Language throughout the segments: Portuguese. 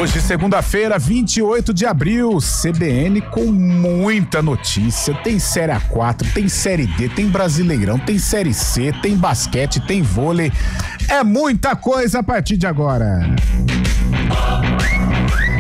Hoje, segunda-feira, 28 de abril, CBN com muita notícia. Tem Série A4, tem Série D, tem Brasileirão, tem Série C, tem basquete, tem vôlei. É muita coisa a partir de agora.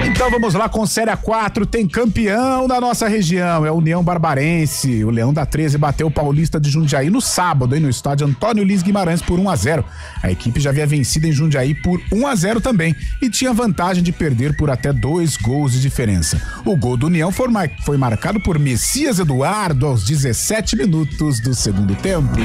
Então vamos lá com Série A4, tem campeão da nossa região, é a União Barbarense. O Leão da 13 bateu o Paulista de Jundiaí no sábado, no estádio Antônio Luiz Guimarães por 1-0. A equipe já havia vencido em Jundiaí por 1-0 também e tinha vantagem de perder por até 2 gols de diferença. O gol do União foi marcado por Messias Eduardo aos 17 minutos do segundo tempo.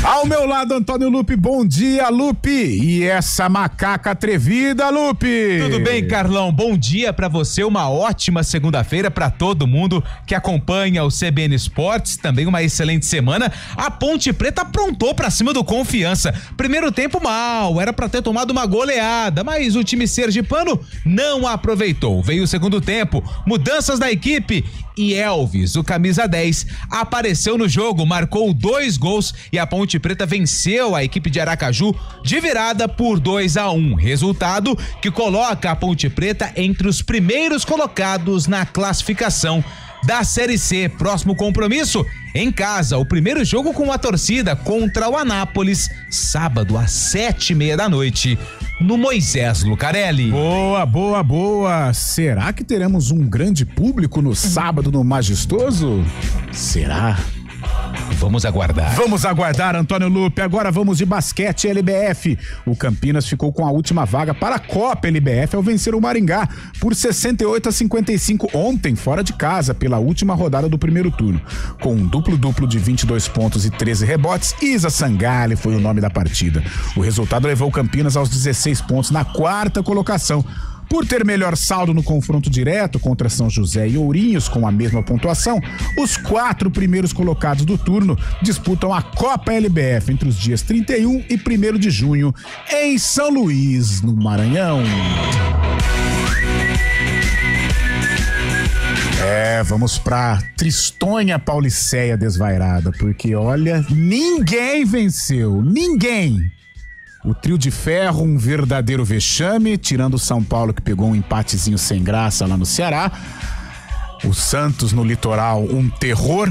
Ao meu lado, Antônio Lupe, bom dia, Lupe. E essa macaca atrevida, Lupe? Tudo bem, Carlão? Bom dia pra você, uma ótima segunda-feira pra todo mundo que acompanha o CBN Esportes, também uma excelente semana. A Ponte Preta aprontou pra cima do Confiança. Primeiro tempo mal, era pra ter tomado uma goleada, mas o time sergipano não aproveitou. Veio o segundo tempo, mudanças da equipe e Elvis, o camisa 10, apareceu no jogo, marcou 2 gols e a Ponte Preta venceu a equipe de Aracaju de virada por 2-1. Resultado que coloca a Ponte Preta entre os primeiros colocados na classificação da Série C. Próximo compromisso em casa, o primeiro jogo com a torcida contra o Anápolis, sábado às 7:30 da noite, no Moisés Lucarelli. Boa. Será que teremos um grande público no sábado no Majestoso? Será? Vamos aguardar, Antônio Lupe. Agora vamos de basquete LBF. O Campinas ficou com a última vaga para a Copa LBF ao vencer o Maringá por 68-55 ontem, fora de casa, pela última rodada do primeiro turno. Com um duplo-duplo de 22 pontos e 13 rebotes, Isa Sangalli foi o nome da partida. O resultado levou o Campinas aos 16 pontos na 4ª colocação. Por ter melhor saldo no confronto direto contra São José e Ourinhos com a mesma pontuação, os 4 primeiros colocados do turno disputam a Copa LBF entre os dias 31 e 1º de junho em São Luís, no Maranhão. Vamos pra tristonha Pauliceia desvairada, porque olha, ninguém venceu, ninguém. O trio de ferro, um verdadeiro vexame, tirando o São Paulo que pegou um empatezinho sem graça lá no Ceará. O Santos no litoral, um terror.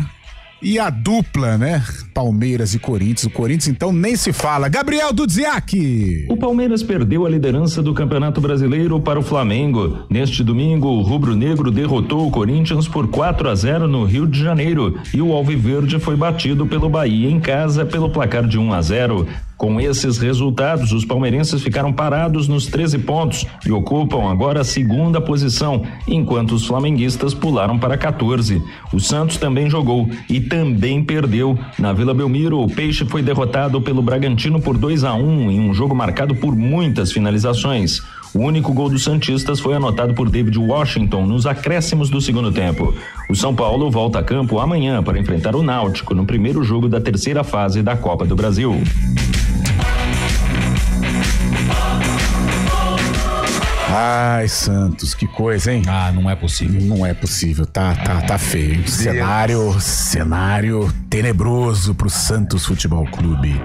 E a dupla, né? Palmeiras e Corinthians. O Corinthians, então, nem se fala. Gabriel Dudziak. O Palmeiras perdeu a liderança do Campeonato Brasileiro para o Flamengo. Neste domingo, o rubro-negro derrotou o Corinthians por 4-0 no Rio de Janeiro. E o Alviverde foi batido pelo Bahia em casa pelo placar de 1-0. Com esses resultados, os palmeirenses ficaram parados nos 13 pontos e ocupam agora a 2ª posição, enquanto os flamenguistas pularam para 14. O Santos também jogou e também perdeu. Na Vila Belmiro, o Peixe foi derrotado pelo Bragantino por 2-1 em um jogo marcado por muitas finalizações. O único gol dos santistas foi anotado por David Washington nos acréscimos do segundo tempo. O São Paulo volta a campo amanhã para enfrentar o Náutico no primeiro jogo da 3ª fase da Copa do Brasil. Ai, Santos, que coisa, hein? Não é possível. Não é possível, tá feio. Cenário tenebroso pro Santos Futebol Clube.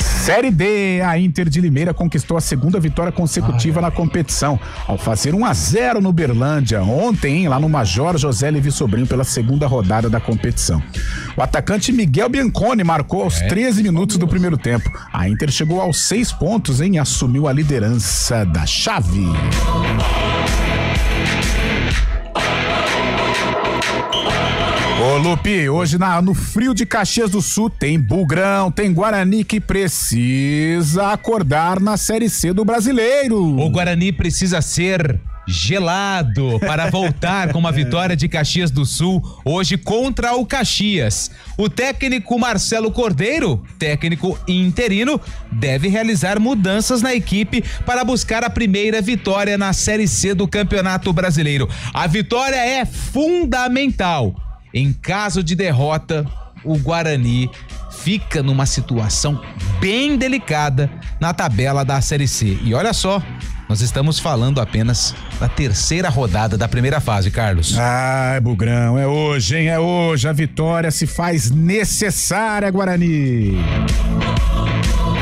Série D, a Inter de Limeira conquistou a 2ª vitória consecutiva na competição, ao fazer 1-0 no Berlândia ontem, lá no Major José Levi Sobrinho, pela 2ª rodada da competição. O atacante Miguel Bianconi marcou aos 13 minutos do primeiro tempo. A Inter chegou aos 6 pontos, hein? Assumiu a liderança da chave. Ô Lupe, hoje no frio de Caxias do Sul tem Bugrão, tem Guarani que precisa acordar na Série C do Brasileiro. O Guarani precisa ser gelado para voltar com uma vitória de Caxias do Sul hoje contra o Caxias. O técnico Marcelo Cordeiro, técnico interino, deve realizar mudanças na equipe para buscar a primeira vitória na Série C do Campeonato Brasileiro. A vitória é fundamental. Em caso de derrota, o Guarani fica numa situação bem delicada na tabela da Série C. E olha só, nós estamos falando apenas da 3ª rodada da primeira fase, Carlos. Ai, Bugrão, é hoje, hein? É hoje. A vitória se faz necessária, Guarani.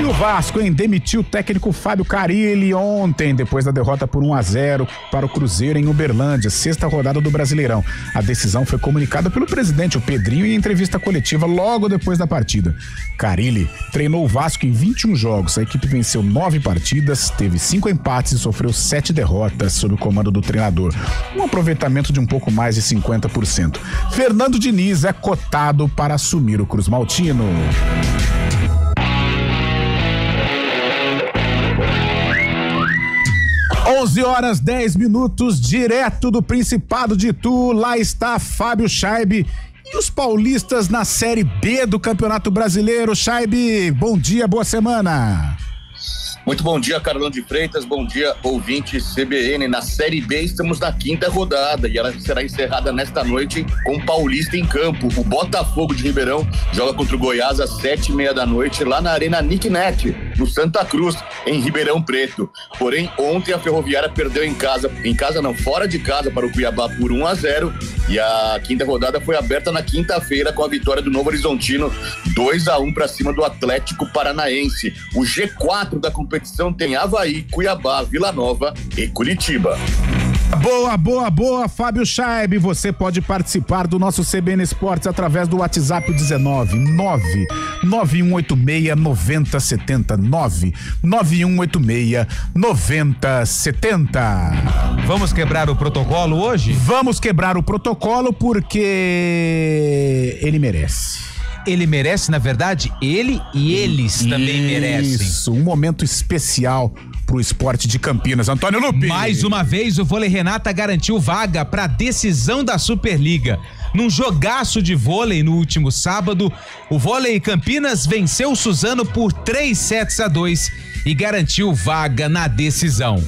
E o Vasco, demitiu o técnico Fábio Carille ontem, depois da derrota por 1-0 para o Cruzeiro em Uberlândia, 6ª rodada do Brasileirão. A decisão foi comunicada pelo presidente, o Pedrinho, em entrevista coletiva logo depois da partida. Carille treinou o Vasco em 21 jogos. A equipe venceu 9 partidas, teve 5 empates e sofreu 7 derrotas sob o comando do treinador. Um aproveitamento de um pouco mais de 50%. Fernando Diniz é cotado para assumir o Cruz Maltino. 11h10, direto do Principado de Itu. Lá está Fábio Schaibe e os paulistas na Série B do Campeonato Brasileiro. Schaibe, bom dia, boa semana. Muito bom dia, Carlão de Freitas, bom dia, ouvinte CBN. Na Série B estamos na 5ª rodada e ela será encerrada nesta noite com o Paulista em campo. O Botafogo de Ribeirão joga contra o Goiás às 7h30 da noite lá na Arena Nick Net, no Santa Cruz, em Ribeirão Preto. Porém, ontem a Ferroviária perdeu fora de casa para o Cuiabá por 1-0 e a 5ª rodada foi aberta na quinta-feira com a vitória do Novo Horizontino 2-1 para cima do Atlético Paranaense. O G4 da competição tem Avaí, Cuiabá, Vila Nova e Curitiba. Boa, Fábio Schaibe. Você pode participar do nosso CBN Esportes através do WhatsApp 19991869070. 91869070. Vamos quebrar o protocolo hoje? Vamos quebrar o protocolo porque ele merece. Ele merece, na verdade, ele e eles também merecem. Isso, um momento especial pro esporte de Campinas. Antônio Lupe. Mais uma vez, o Vôlei Renata garantiu vaga pra decisão da Superliga. Num jogaço de vôlei no último sábado, o Vôlei Campinas venceu o Suzano por 3-2 e garantiu vaga na decisão.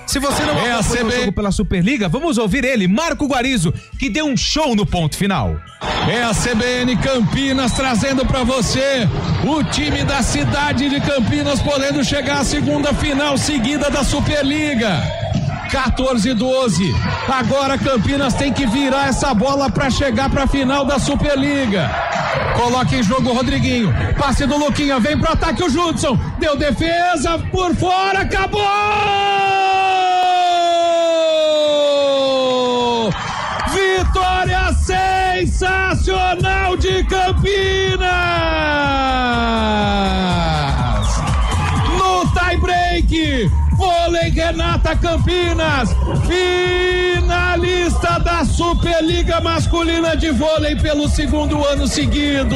Se você não acompanhou o jogo pela Superliga, vamos ouvir ele, Marco Guarizo, que deu um show no ponto final. É a CBN Campinas trazendo pra você o time da cidade de Campinas podendo chegar à segunda final seguida da Superliga. 14-12. Agora Campinas tem que virar essa bola pra chegar pra final da Superliga. Coloca em jogo o Rodriguinho. Passe do Luquinha, vem pro ataque o Judson. Deu defesa por fora, acabou! Vitória sensacional de Campinas! No tie break, Vôlei Renata Campinas, finalista da Superliga Masculina de Vôlei pelo 2º ano seguido.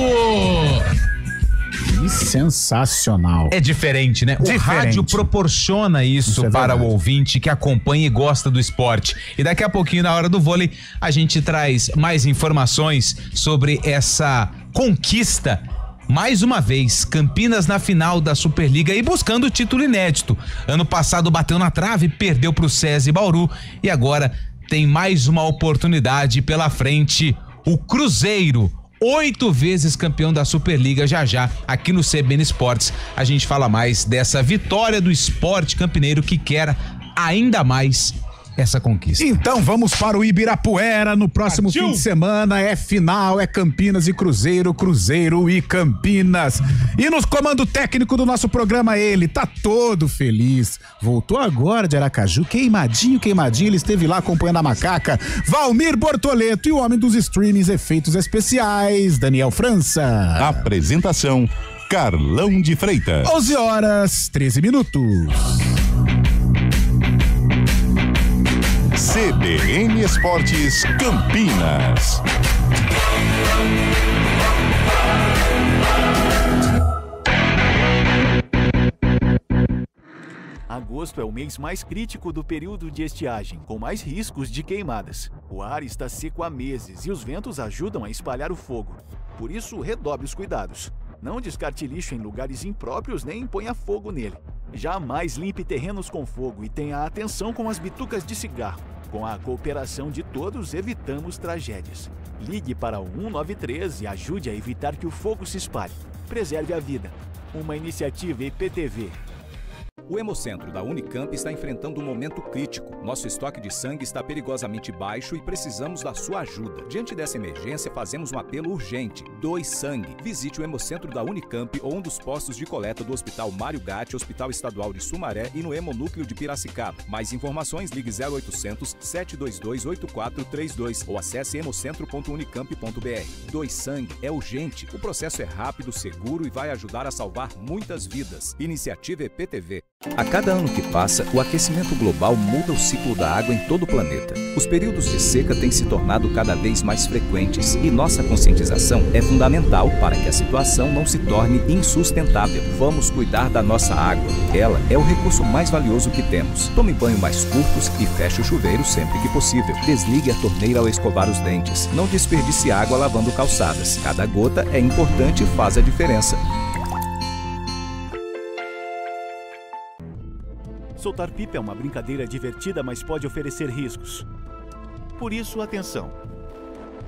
Sensacional. É diferente, né? O rádio proporciona isso para o ouvinte que acompanha e gosta do esporte. E daqui a pouquinho, na hora do vôlei, a gente traz mais informações sobre essa conquista. Mais uma vez, Campinas na final da Superliga e buscando o título inédito. Ano passado bateu na trave, perdeu pro SESI Bauru e agora tem mais uma oportunidade pela frente. O Cruzeiro, 8 vezes campeão da Superliga. Já aqui no CBN Esportes a gente fala mais dessa vitória do esporte campineiro que quer ainda mais essa conquista. Então vamos para o Ibirapuera no próximo fim de semana. É final, é Campinas e Cruzeiro, Cruzeiro e Campinas. E no comando técnico do nosso programa ele, tá todo feliz. Voltou agora de Aracaju, queimadinho, ele esteve lá acompanhando a macaca. Valmir Bortoleto e o homem dos streamings efeitos especiais, Daniel França. Apresentação, Carlão de Freitas. 11h13. CBN Esportes Campinas. Agosto é o mês mais crítico do período de estiagem, com mais riscos de queimadas. O ar está seco há meses e os ventos ajudam a espalhar o fogo. Por isso, redobre os cuidados. Não descarte lixo em lugares impróprios nem ponha fogo nele. Jamais limpe terrenos com fogo e tenha atenção com as bitucas de cigarro. Com a cooperação de todos, evitamos tragédias. Ligue para o 193 e ajude a evitar que o fogo se espalhe. Preserve a vida. Uma iniciativa IPTV. O Hemocentro da Unicamp está enfrentando um momento crítico. Nosso estoque de sangue está perigosamente baixo e precisamos da sua ajuda. Diante dessa emergência, fazemos um apelo urgente. Doe sangue. Visite o Hemocentro da Unicamp ou um dos postos de coleta do Hospital Mário Gatti, Hospital Estadual de Sumaré e no Hemonúcleo de Piracicaba. Mais informações, ligue 0800 722 8432 ou acesse hemocentro.unicamp.br. Doe sangue é urgente. O processo é rápido, seguro e vai ajudar a salvar muitas vidas. Iniciativa EPTV. A cada ano que passa, o aquecimento global muda o ciclo da água em todo o planeta. Os períodos de seca têm se tornado cada vez mais frequentes e nossa conscientização é fundamental para que a situação não se torne insustentável. Vamos cuidar da nossa água. Ela é o recurso mais valioso que temos. Tome banho mais curtos e feche o chuveiro sempre que possível. Desligue a torneira ao escovar os dentes. Não desperdice água lavando calçadas. Cada gota é importante e faz a diferença. Soltar pipa é uma brincadeira divertida, mas pode oferecer riscos. Por isso, atenção!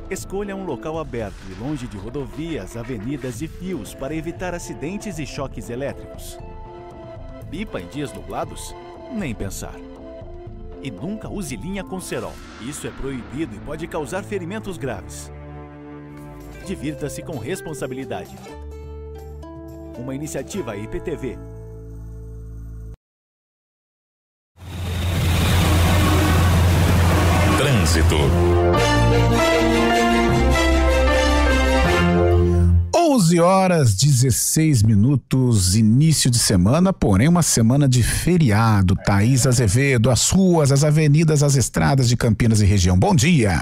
Escolha um local aberto e longe de rodovias, avenidas e fios para evitar acidentes e choques elétricos. Pipa em dias nublados? Nem pensar. E nunca use linha com cerol. Isso é proibido e pode causar ferimentos graves. Divirta-se com responsabilidade. Uma iniciativa IPTV. Trânsito. 11h16, início de semana, porém uma semana de feriado. Thaís Azevedo, as ruas, as avenidas, as estradas de Campinas e região. Bom dia!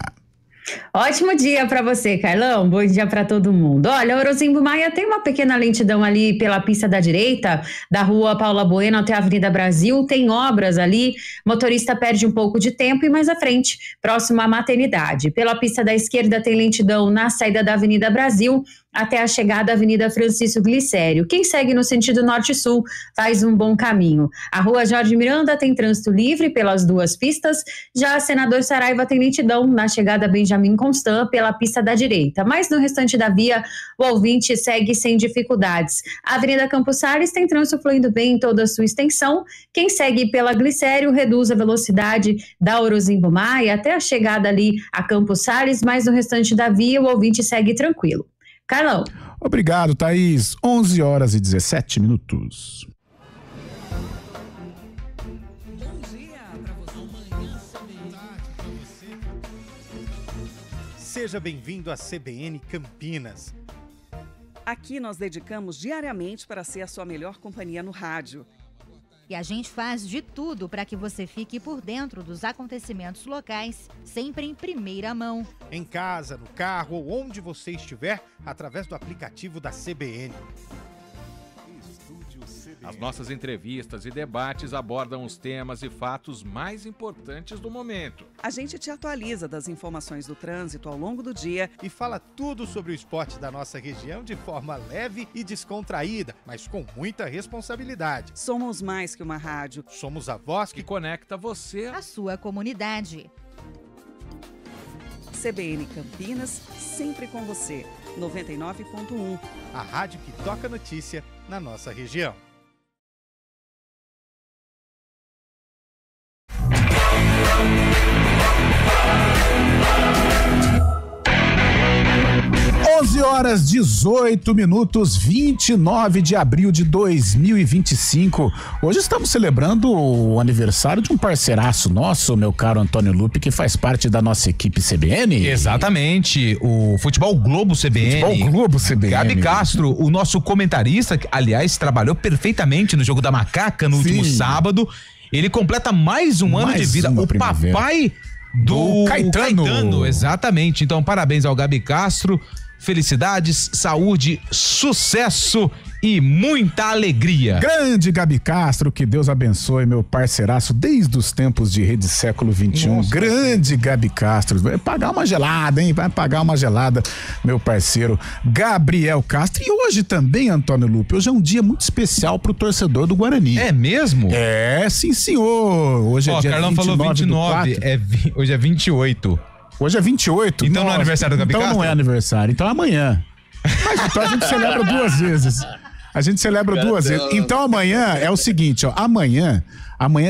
Ótimo dia para você, Carlão. Bom dia para todo mundo. Olha, Orozimbo Maia tem uma pequena lentidão ali pela pista da direita, da rua Paula Bueno até a Avenida Brasil. Tem obras ali, motorista perde um pouco de tempo e mais à frente, próximo à maternidade. Pela pista da esquerda tem lentidão na saída da Avenida Brasil até a chegada da Avenida Francisco Glicério. Quem segue no sentido norte-sul faz um bom caminho. A rua Jorge Miranda tem trânsito livre pelas duas pistas, já a Senador Saraiva tem lentidão na chegada a Benjamin Constant pela pista da direita, mas no restante da via o ouvinte segue sem dificuldades. A Avenida Campos Sales tem trânsito fluindo bem em toda a sua extensão. Quem segue pela Glicério reduz a velocidade da Orozimbo Maia até a chegada ali a Campos Sales, mas no restante da via o ouvinte segue tranquilo. Carlão. Obrigado, Thaís. 11h17. Seja bem-vindo à CBN Campinas. Aqui nós dedicamos diariamente para ser a sua melhor companhia no rádio. E a gente faz de tudo para que você fique por dentro dos acontecimentos locais, sempre em primeira mão. Em casa, no carro ou onde você estiver, através do aplicativo da CBN. As nossas entrevistas e debates abordam os temas e fatos mais importantes do momento. A gente te atualiza das informações do trânsito ao longo do dia e fala tudo sobre o esporte da nossa região de forma leve e descontraída, mas com muita responsabilidade. Somos mais que uma rádio. Somos a voz que conecta você à sua comunidade. CBN Campinas, sempre com você. 99.1. A rádio que toca notícia na nossa região. Horas 18 minutos, 29 de abril de 2025. Hoje estamos celebrando o aniversário de um parceiraço nosso, meu caro Antônio Lupe, que faz parte da nossa equipe CBN. Exatamente, o Futebol Globo CBN. Futebol Globo CBN. Gabi Castro, o nosso comentarista, que, aliás, trabalhou perfeitamente no Jogo da Macaca no último sábado. Ele completa mais um ano de vida. O papai do Caetano. Exatamente. Então, parabéns ao Gabi Castro. Felicidades, saúde, sucesso e muita alegria. Grande Gabi Castro, que Deus abençoe, meu parceiraço desde os tempos de Rede Século XXI. Nossa, grande Gabi Castro. Vai pagar uma gelada, hein? Vai pagar uma gelada, meu parceiro Gabriel Castro. E hoje também, Antônio Lupe, hoje é um dia muito especial pro torcedor do Guarani. É mesmo? É, sim, senhor. Hoje é dia Carlão 29 falou 29, hoje é 28. Hoje é 28. Então não é aniversário do Gabi Castro? Então não é aniversário, então é amanhã. Mas então a gente celebra duas vezes. A gente celebra duas vezes. Então amanhã é o seguinte, ó. Amanhã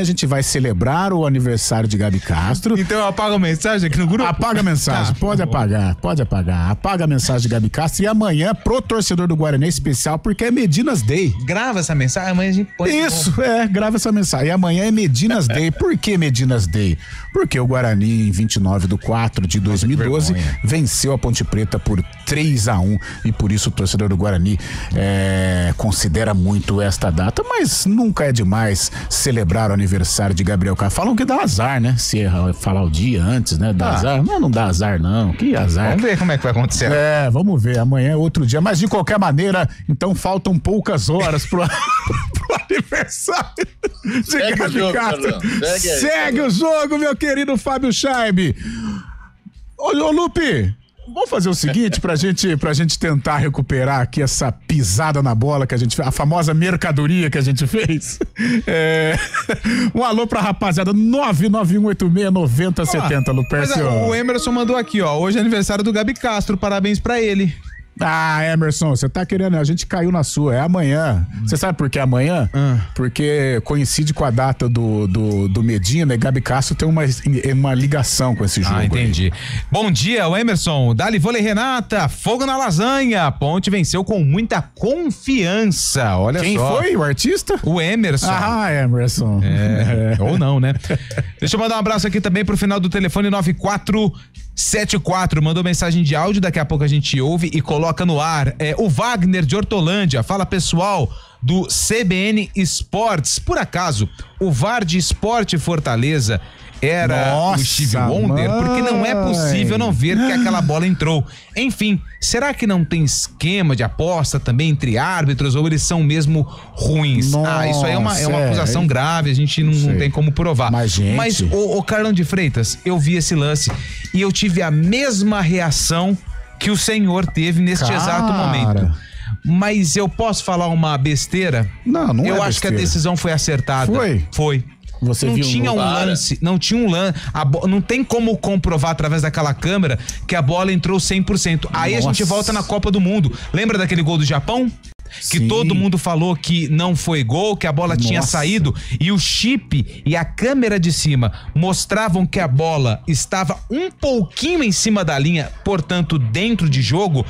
a gente vai celebrar o aniversário de Gabi Castro. Então eu apago a mensagem aqui no grupo? Apaga a mensagem, pode apagar. Apaga a mensagem de Gabi Castro. E amanhã, pro torcedor do Guarani, é especial, porque é Medinas Day. Grava essa mensagem, amanhã a gente põe. Isso, grava essa mensagem. E amanhã é Medinas Day. Por que Medinas Day? Porque o Guarani, em 29/4/2012, venceu a Ponte Preta por 3-1. E por isso o torcedor do Guarani considera muito esta data. Mas nunca é demais celebrar o aniversário de Gabriel Castro. Falam que dá azar, né? Se falar o dia antes, né? Dá azar. Não dá azar, não. Que azar. Vamos ver como é que vai acontecer. Vamos ver. Amanhã é outro dia. Mas de qualquer maneira, então faltam poucas horas pro aniversário de Gabi Castro. Segue o jogo, meu querido Fábio Scheibe. Ô, Lupe, vamos fazer o seguinte pra gente tentar recuperar aqui essa pisada na bola que a gente fez, a famosa mercadoria que a gente fez. Um alô pra rapaziada, 991869070, Lupercio. O Emerson mandou aqui, ó, hoje é aniversário do Gabi Castro, parabéns pra ele. Ah, Emerson, você tá querendo, a gente caiu na sua, é amanhã. Você sabe por que é amanhã? Porque coincide com a data do Medina e Gabi Castro tem uma ligação com esse jogo. Ah, entendi. Aí. Bom dia, o Emerson, Dali Vôlei Renata, fogo na lasanha, a Ponte venceu com muita confiança, olha só. Quem foi, o artista? O Emerson. Ah, Emerson. Ou não, né? Deixa eu mandar um abraço aqui também pro final do telefone 9474, mandou mensagem de áudio, daqui a pouco a gente ouve e coloca no ar. O Wagner de Hortolândia, fala pessoal do CBN Esportes. Por acaso, o VAR de Esporte Fortaleza era o Steve Wonder? Porque não é possível não ver que aquela bola entrou. Enfim, será que não tem esquema de aposta também entre árbitros ou eles são mesmo ruins? Isso aí é uma acusação grave, a gente não tem como provar. Mas o Carlão de Freitas, eu vi esse lance e eu tive a mesma reação que o senhor teve neste exato momento. Mas eu posso falar uma besteira? Não eu acho que a decisão foi acertada. Foi. Você não viu tinha um lance, não tinha um lance, não tem como comprovar através daquela câmera que a bola entrou 100%. Aí a gente volta na Copa do Mundo. Lembra daquele gol do Japão? Que todo mundo falou que não foi gol, que a bola tinha saído e o chip e a câmera de cima mostravam que a bola estava um pouquinho em cima da linha, portanto dentro de jogo.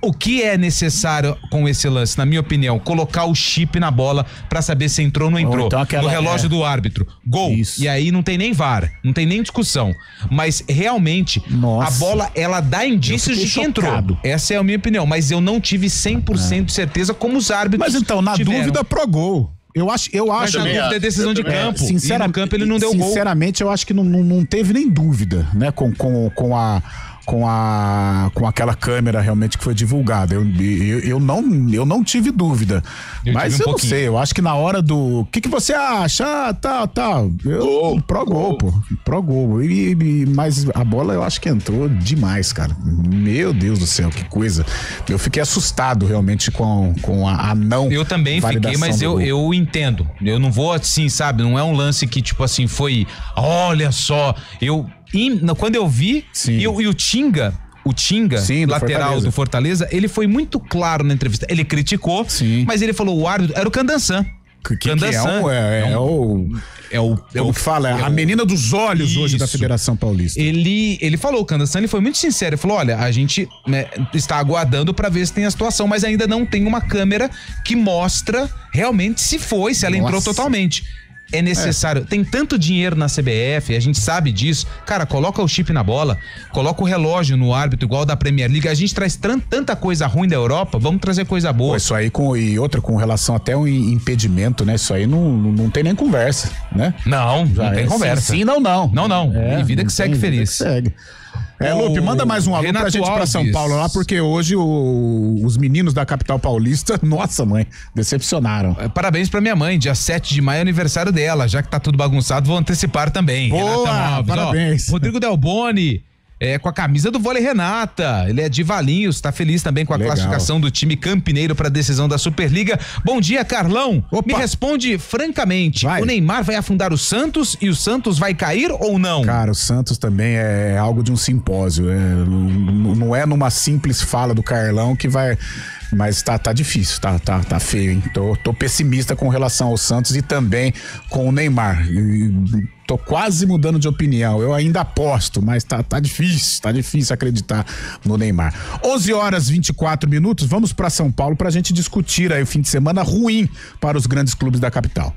O que é necessário com esse lance, na minha opinião? Colocar o chip na bola pra saber se entrou ou não entrou. Então no relógio do árbitro. Gol. Isso. E aí não tem nem VAR, não tem nem discussão. Mas realmente, a bola, ela dá indícios de que entrou. Essa é a minha opinião. Mas eu não tive 100% de certeza como os árbitros. Mas então, na dúvida, pro gol. Eu acho. Mas na dúvida é decisão de campo. Sinceramente, no campo ele não deu gol. Sinceramente, eu acho que não teve nem dúvida, né? Com aquela câmera realmente que foi divulgada. Eu não tive dúvida. Mas eu não sei, eu acho que na hora do... O que você acha? Tal. Pro gol, pô. Pro gol. Mas a bola eu acho que entrou demais, cara. Meu Deus do céu, que coisa. Eu fiquei assustado realmente com a não... Eu também fiquei, mas eu entendo. Eu não vou assim, sabe? Não é um lance que tipo assim, foi... Olha só, quando eu vi, e o Tinga, lateral do Fortaleza, ele foi muito claro na entrevista. Ele criticou, mas ele falou, o árbitro era o Candansan. O que fala, a menina dos olhos hoje da Federação Paulista. Ele falou, o Candansan, ele foi muito sincero, ele falou, olha, a gente está aguardando pra ver se tem a situação, mas ainda não tem uma câmera que mostra realmente se ela entrou totalmente. É necessário, tem tanto dinheiro na CBF, a gente sabe disso, cara, coloca o chip na bola, coloca o relógio no árbitro igual da Premier League, a gente traz tanta coisa ruim da Europa, vamos trazer coisa boa. Isso aí com relação até ao impedimento, né, isso aí não tem nem conversa, né? Não tem conversa. Sim, não. Não, e vida que segue feliz. Lupe, manda mais um alô pra gente pra São Paulo lá, porque hoje os meninos da capital paulista, nossa mãe, decepcionaram. Parabéns pra minha mãe, dia 7 de maio é aniversário dela, já que tá tudo bagunçado, vou antecipar também. Boa, parabéns. Rodrigo Delboni, com a camisa do Vôlei Renata, ele é de Valinhos, tá feliz também com a classificação do time campineiro pra decisão da Superliga. Bom dia, Carlão. Me responde francamente, o Neymar vai afundar o Santos e o Santos vai cair ou não? Cara, o Santos também é algo de um simpósio, não é numa simples fala do Carlão que vai Mas tá difícil, tá feio, hein? Tô pessimista com relação ao Santos e também com o Neymar. Tô quase mudando de opinião. Eu ainda aposto, mas tá difícil acreditar no Neymar. 11h24. Vamos para São Paulo pra gente discutir aí o fim de semana ruim para os grandes clubes da capital.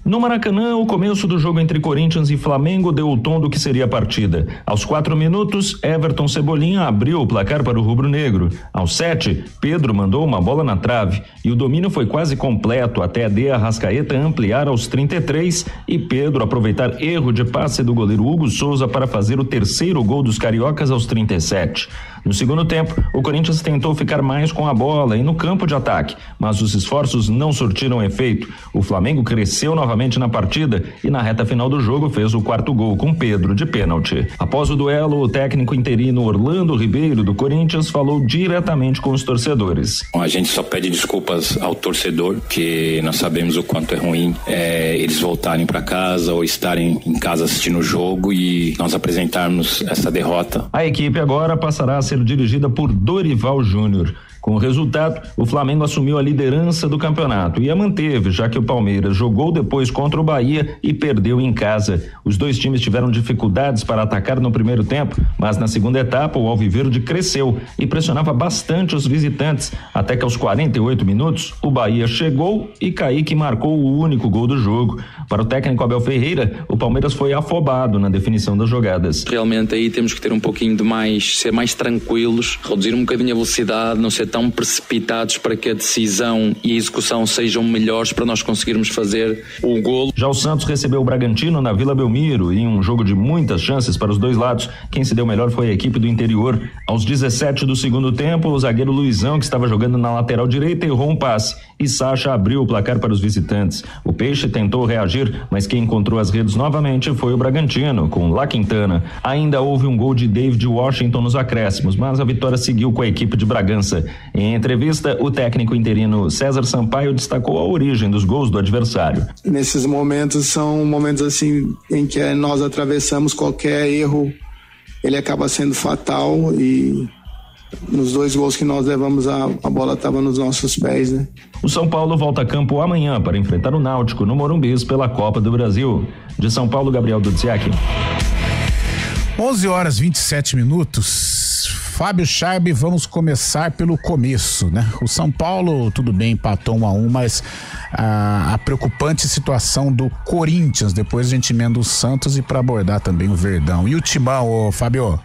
No Maracanã, o começo do jogo entre Corinthians e Flamengo deu o tom do que seria a partida. Aos 4 minutos, Everton Cebolinha abriu o placar para o rubro-negro. Aos 7, Pedro mandou uma bola na trave e o domínio foi quase completo até De Arrascaeta ampliar aos 33 e Pedro aproveitar erro de passe do goleiro Hugo Souza para fazer o terceiro gol dos cariocas aos 37. No segundo tempo, o Corinthians tentou ficar mais com a bola e no campo de ataque, mas os esforços não surtiram efeito. O Flamengo cresceu novamente na partida e na reta final do jogo fez o 4º gol com Pedro de pênalti. Após o duelo, o técnico interino Orlando Ribeiro do Corinthians falou diretamente com os torcedores. A gente só pede desculpas ao torcedor, que nós sabemos o quanto é ruim eles voltarem para casa ou estarem em casa assistindo o jogo e nós apresentarmos essa derrota. A equipe agora passará a ser dirigida por Dorival Júnior. Com o resultado, o Flamengo assumiu a liderança do campeonato e a manteve, já que o Palmeiras jogou depois contra o Bahia e perdeu em casa. Os dois times tiveram dificuldades para atacar no primeiro tempo, mas na segunda etapa o Alviverde cresceu e pressionava bastante os visitantes, até que aos 48 minutos o Bahia chegou e Kaique marcou o único gol do jogo. Para o técnico Abel Ferreira, o Palmeiras foi afobado na definição das jogadas. Realmente aí temos que ter um pouquinho de mais, ser mais tranquilos, reduzir um bocadinho a velocidade, não ser tão precipitados para que a decisão e a execução sejam melhores para nós conseguirmos fazer o golo. Já o Santos recebeu o Bragantino na Vila Belmiro em um jogo de muitas chances para os dois lados. Quem se deu melhor foi a equipe do interior. Aos 17 do segundo tempo, o zagueiro Luizão, que estava jogando na lateral direita, errou um passe e Sacha abriu o placar para os visitantes. O Peixe tentou reagir, mas quem encontrou as redes novamente foi o Bragantino, com La Quintana. Ainda houve um gol de David Washington nos acréscimos, mas a vitória seguiu com a equipe de Bragança. Em entrevista, o técnico interino César Sampaio destacou a origem dos gols do adversário. Nesses momentos são momentos assim em que nós atravessamos qualquer erro, ele acaba sendo fatal e nos 2 gols que nós levamos a bola estava nos nossos pés, né? O São Paulo volta a campo amanhã para enfrentar o Náutico no Morumbis pela Copa do Brasil. De São Paulo, Gabriel Dudziak. 11h27. Fábio Charb, vamos começar pelo começo, né? O São Paulo, tudo bem, empatou 1-1, mas a preocupante situação do Corinthians, depois a gente emenda o Santos e para abordar também o Verdão. E o Timão, Fábio?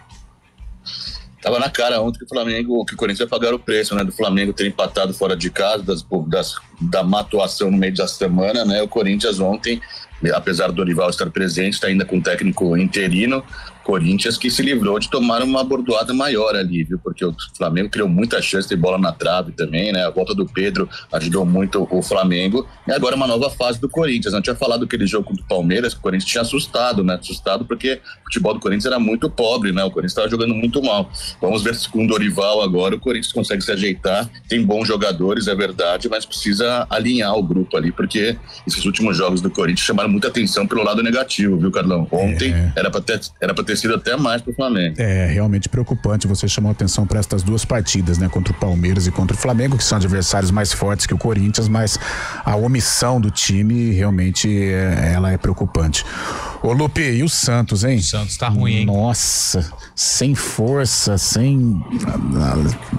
Tava na cara ontem que o Corinthians vai pagar o preço, né? Do Flamengo ter empatado fora de casa, da má atuação no meio da semana, né? O Corinthians ontem, apesar do Dorival estar presente, está ainda com um técnico interino, Corinthians que se livrou de tomar uma bordoada maior ali, viu? Porque o Flamengo criou muita chance de bola na trave também, né? A volta do Pedro ajudou muito o Flamengo. E agora uma nova fase do Corinthians. Não tinha falado aquele jogo contra o Palmeiras, que o Corinthians tinha assustado, né? Assustado porque o futebol do Corinthians era muito pobre, né? O Corinthians estava jogando muito mal. Vamos ver se com o Dorival agora o Corinthians consegue se ajeitar. Tem bons jogadores, é verdade, mas precisa alinhar o grupo ali, porque esses últimos jogos do Corinthians chamaram muita atenção pelo lado negativo, viu, Carlão? Ontem era pra ter sido até mais pro Flamengo. É realmente preocupante. Você chamou atenção para estas duas partidas, né? Contra o Palmeiras e contra o Flamengo, que são adversários mais fortes que o Corinthians, mas a omissão do time realmente ela é preocupante. Ô Lupe, e o Santos, hein? O Santos tá ruim, hein? Nossa, sem força, sem...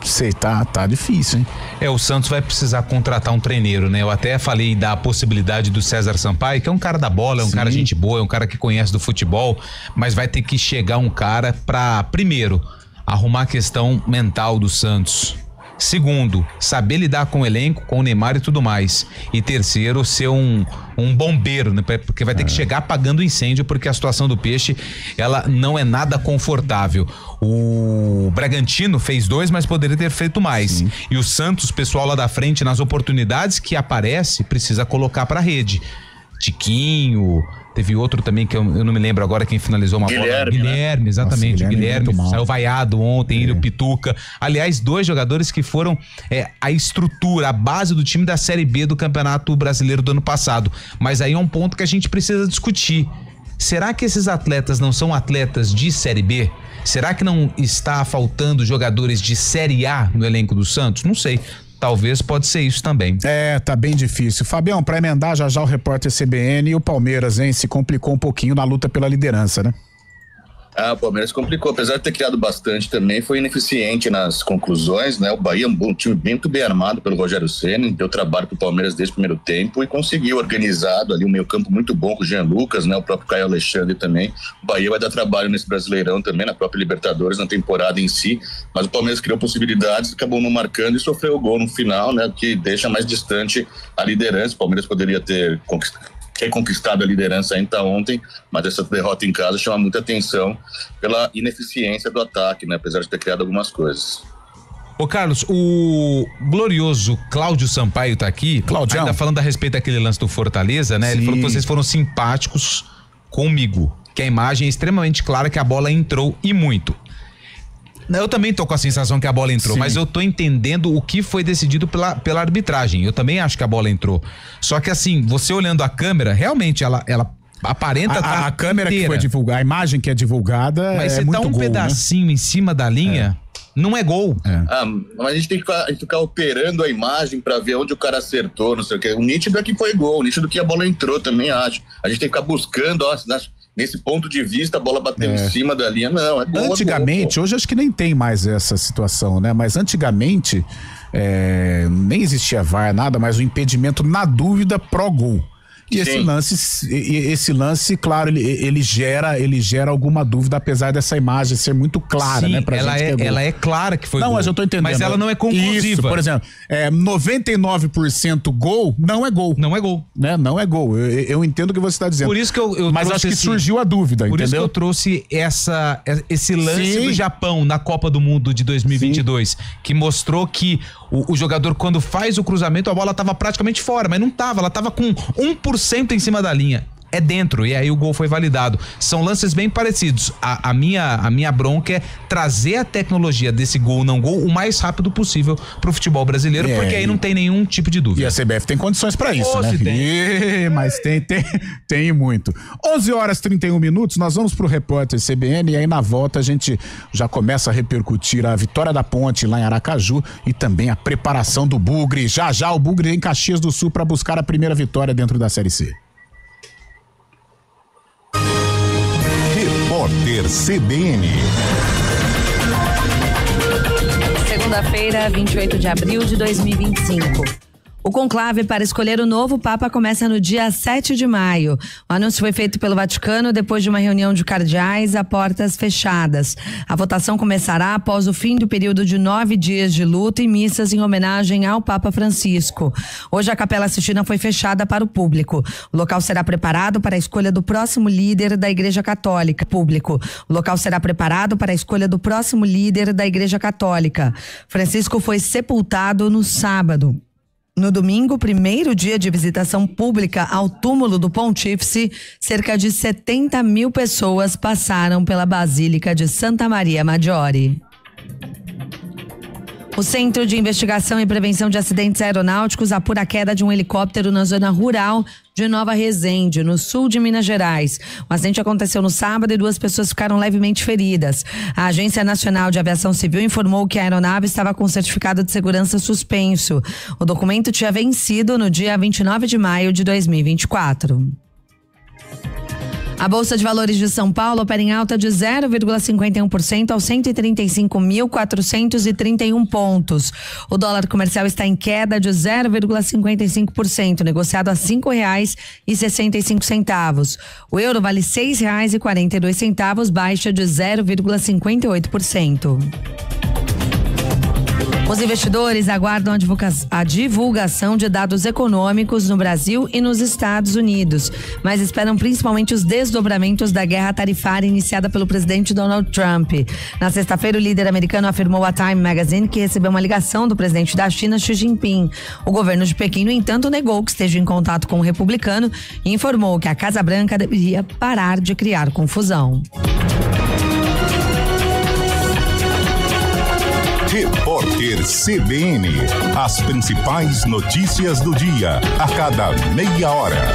sei, tá difícil, hein? O Santos vai precisar contratar um treineiro, né? Eu até falei da possibilidade do César Sampaio, que é um cara da bola, é um cara gente boa, é um cara que conhece do futebol, mas vai ter que chegar um cara pra, primeiro, arrumar a questão mental do Santos. Segundo, saber lidar com o elenco, com o Neymar e tudo mais. E terceiro, ser um bombeiro, né? Porque vai ter que chegar apagando incêndio, porque a situação do Peixe, ela não é nada confortável. O Bragantino fez 2, mas poderia ter feito mais. Sim. E o Santos, pessoal lá da frente, nas oportunidades que aparece, precisa colocar pra rede. Tiquinho, teve outro também que eu não me lembro agora quem finalizou uma bola. Guilherme, né? Exatamente. Nossa, Guilherme saiu vaiado ontem, ele, o Pituca. Aliás, 2 jogadores que foram a estrutura, a base do time da Série B do Campeonato Brasileiro do ano passado. Mas aí é um ponto que a gente precisa discutir. será que esses atletas não são atletas de Série B? Será que não está faltando jogadores de Série A no elenco do Santos? Não sei. Talvez pode ser isso também. Tá bem difícil. Fabião, pra emendar já o repórter CBN, e o Palmeiras, hein, se complicou um pouquinho na luta pela liderança, né? O Palmeiras complicou, apesar de ter criado bastante também, foi ineficiente nas conclusões, né? O Bahia é um time muito bem armado pelo Rogério Ceni, deu trabalho pro Palmeiras desde o primeiro tempo e conseguiu, organizado ali, um meio campo muito bom com o Jean Lucas, né? O próprio Caio Alexandre também. O Bahia vai dar trabalho nesse Brasileirão também, na própria Libertadores, na temporada em si, mas o Palmeiras criou possibilidades, acabou não marcando e sofreu o gol no final, né? Que deixa mais distante a liderança. O Palmeiras poderia ter reconquistado a liderança ainda ontem, mas essa derrota em casa chama muita atenção pela ineficiência do ataque, né? Apesar de ter criado algumas coisas. Ô Carlos, o glorioso Cláudio Sampaio tá aqui, Claudião, ainda falando a respeito daquele lance do Fortaleza, né? Sim. Ele falou que vocês foram simpáticos comigo, que a imagem é extremamente clara que a bola entrou e muito. Eu também tô com a sensação que a bola entrou, mas eu tô entendendo o que foi decidido pela arbitragem. Eu também acho que a bola entrou. Só que assim, você olhando a câmera, realmente ela aparenta a câmera inteira que foi divulgada, a imagem que é divulgada, mas se muito tá um gol, pedacinho, né, em cima da linha, não é gol. Mas a gente tem que ficar operando a imagem pra ver onde o cara acertou, não sei o que. O nítido é que foi gol, o nítido que a bola entrou também, acho. A gente tem que ficar buscando, nesse ponto de vista, a bola bateu em cima da linha, não, é gol. Antigamente, hoje acho que nem tem mais essa situação, né? Mas antigamente, nem existia VAR, nada, mas o impedimento na dúvida pró-gol. E esse lance, claro, ele gera alguma dúvida, apesar dessa imagem ser muito clara, né? Pra gente ela é clara que foi gol. Não, mas eu tô entendendo. Mas ela não é conclusiva. Isso, por exemplo, 99% gol, não é gol. Não é gol. Né? Não é gol. Eu entendo o que você tá dizendo. Por isso que eu mas acho que surgiu a dúvida, por entendeu? Isso que eu trouxe esse lance do Japão na Copa do Mundo de 2022, que mostrou que o jogador, quando faz o cruzamento, a bola tava praticamente fora, mas não tava, ela tava com 1% em cima da linha. É dentro, e aí o gol foi validado. São lances bem parecidos. A minha bronca é trazer a tecnologia desse gol não gol o mais rápido possível pro futebol brasileiro, porque aí não tem nenhum tipo de dúvida. E a CBF tem condições pra isso, né? Mas tem muito. 11h31, nós vamos pro repórter CBN e aí na volta a gente já começa a repercutir a vitória da Ponte lá em Aracaju e também a preparação do Bugre. Já o Bugre em Caxias do Sul pra buscar a primeira vitória dentro da Série C. Repórter CBN. Segunda-feira, 28 de abril de 2025. O conclave para escolher o novo Papa começa no dia 7 de maio. O anúncio foi feito pelo Vaticano depois de uma reunião de cardeais a portas fechadas. A votação começará após o fim do período de 9 dias de luta e missas em homenagem ao Papa Francisco. Hoje a Capela Sistina foi fechada para o público. O local será preparado para a escolha do próximo líder da Igreja Católica. O local será preparado para a escolha do próximo líder da Igreja Católica. Francisco foi sepultado no sábado. No domingo, primeiro dia de visitação pública ao túmulo do Pontífice, cerca de 70 mil pessoas passaram pela Basílica de Santa Maria Maggiore. O Centro de Investigação e Prevenção de Acidentes Aeronáuticos apura a queda de um helicóptero na zona rural de Nova Resende, no sul de Minas Gerais. O acidente aconteceu no sábado e 2 pessoas ficaram levemente feridas. A Agência Nacional de Aviação Civil informou que a aeronave estava com certificado de segurança suspenso. O documento tinha vencido no dia 29 de maio de 2024. A Bolsa de Valores de São Paulo opera em alta de 0,51% aos 135.431 pontos. O dólar comercial está em queda de 0,55%, negociado a R$5,65. O euro vale R$6,42, baixa de 0,58%. Os investidores aguardam a divulgação de dados econômicos no Brasil e nos Estados Unidos, mas esperam principalmente os desdobramentos da guerra tarifária iniciada pelo presidente Donald Trump. Na sexta-feira, o líder americano afirmou à Time Magazine que recebeu uma ligação do presidente da China, Xi Jinping. O governo de Pequim, no entanto, negou que esteja em contato com o republicano e informou que a Casa Branca deveria parar de criar confusão. Repórter CBN. As principais notícias do dia, a cada meia hora.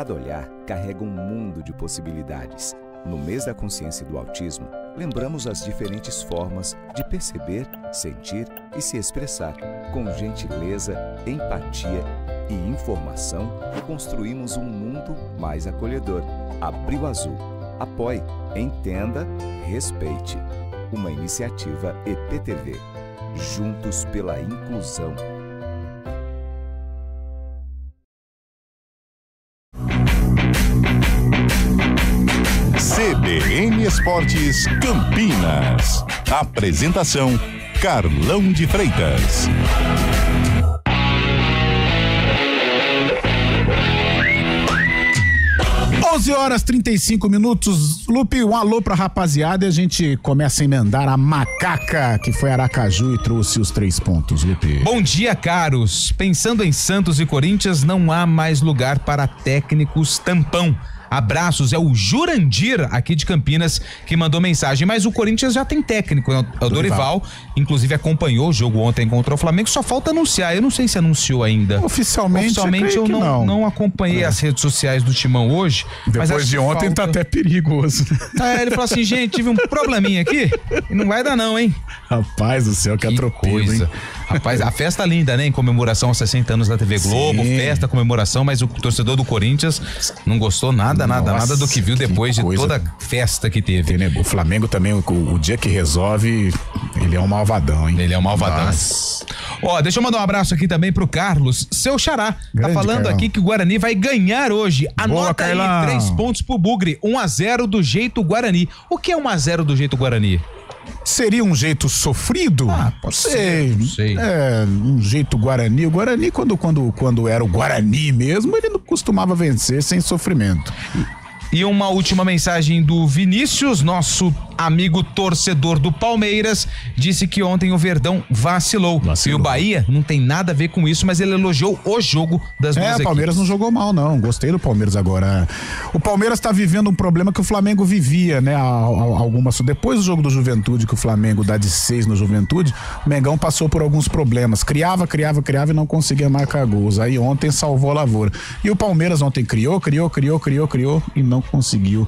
Cada olhar carrega um mundo de possibilidades. No mês da consciência do autismo, lembramos as diferentes formas de perceber, sentir e se expressar. Com gentileza, empatia e informação, construímos um mundo mais acolhedor. Abril Azul. Apoie, entenda, respeite. Uma iniciativa EPTV. Juntos pela inclusão. CBN Esportes Campinas. Apresentação: Carlão de Freitas. 11h35. Lupe, um alô pra rapaziada e a gente começa a emendar a macaca que foi Aracaju e trouxe os 3 pontos, Lupe. Bom dia, caros. Pensando em Santos e Corinthians, não há mais lugar para técnicos tampão. Abraços, é o Jurandir aqui de Campinas que mandou mensagem, mas o Corinthians já tem técnico, é o Dorival, inclusive acompanhou o jogo ontem contra o Flamengo, só falta anunciar, eu não sei se anunciou ainda. Oficialmente eu não acompanhei as redes sociais do Timão hoje. Depois mas de ontem tá até perigoso. Ele falou assim, gente, tive um probleminha aqui e não vai dar não, hein? Rapaz do céu, que atropelo, hein? Rapaz, a festa linda, né? Em comemoração aos 60 anos da TV Globo, festa, comemoração, mas o torcedor do Corinthians não gostou nada do que viu depois de toda a festa que teve. O Flamengo também, o dia que resolve, ele é um malvadão, hein? Ele é um malvadão. Ó, deixa eu mandar um abraço aqui também pro Carlos, seu xará. Tá falando Carlão aqui que o Guarani vai ganhar hoje. Anota aí, 3 pontos pro Bugre, 1-0 do jeito Guarani. O que é 1-0 do jeito Guarani? Seria um jeito sofrido? Pode ser. Não sei. É, um jeito Guarani. O Guarani, quando era o Guarani mesmo, ele não costumava vencer sem sofrimento. E uma última mensagem do Vinícius, nosso amigo torcedor do Palmeiras, disse que ontem o Verdão vacilou. E o Bahia não tem nada a ver com isso, mas ele elogiou o jogo das duas equipes. O Palmeiras não jogou mal, não. Gostei do Palmeiras agora. O Palmeiras tá vivendo um problema que o Flamengo vivia, né? Depois do jogo do Juventude, que o Flamengo dá de 6 no Juventude, o Mengão passou por alguns problemas. Criava e não conseguia marcar gols. Aí ontem salvou a lavoura. E o Palmeiras ontem criou e não conseguiu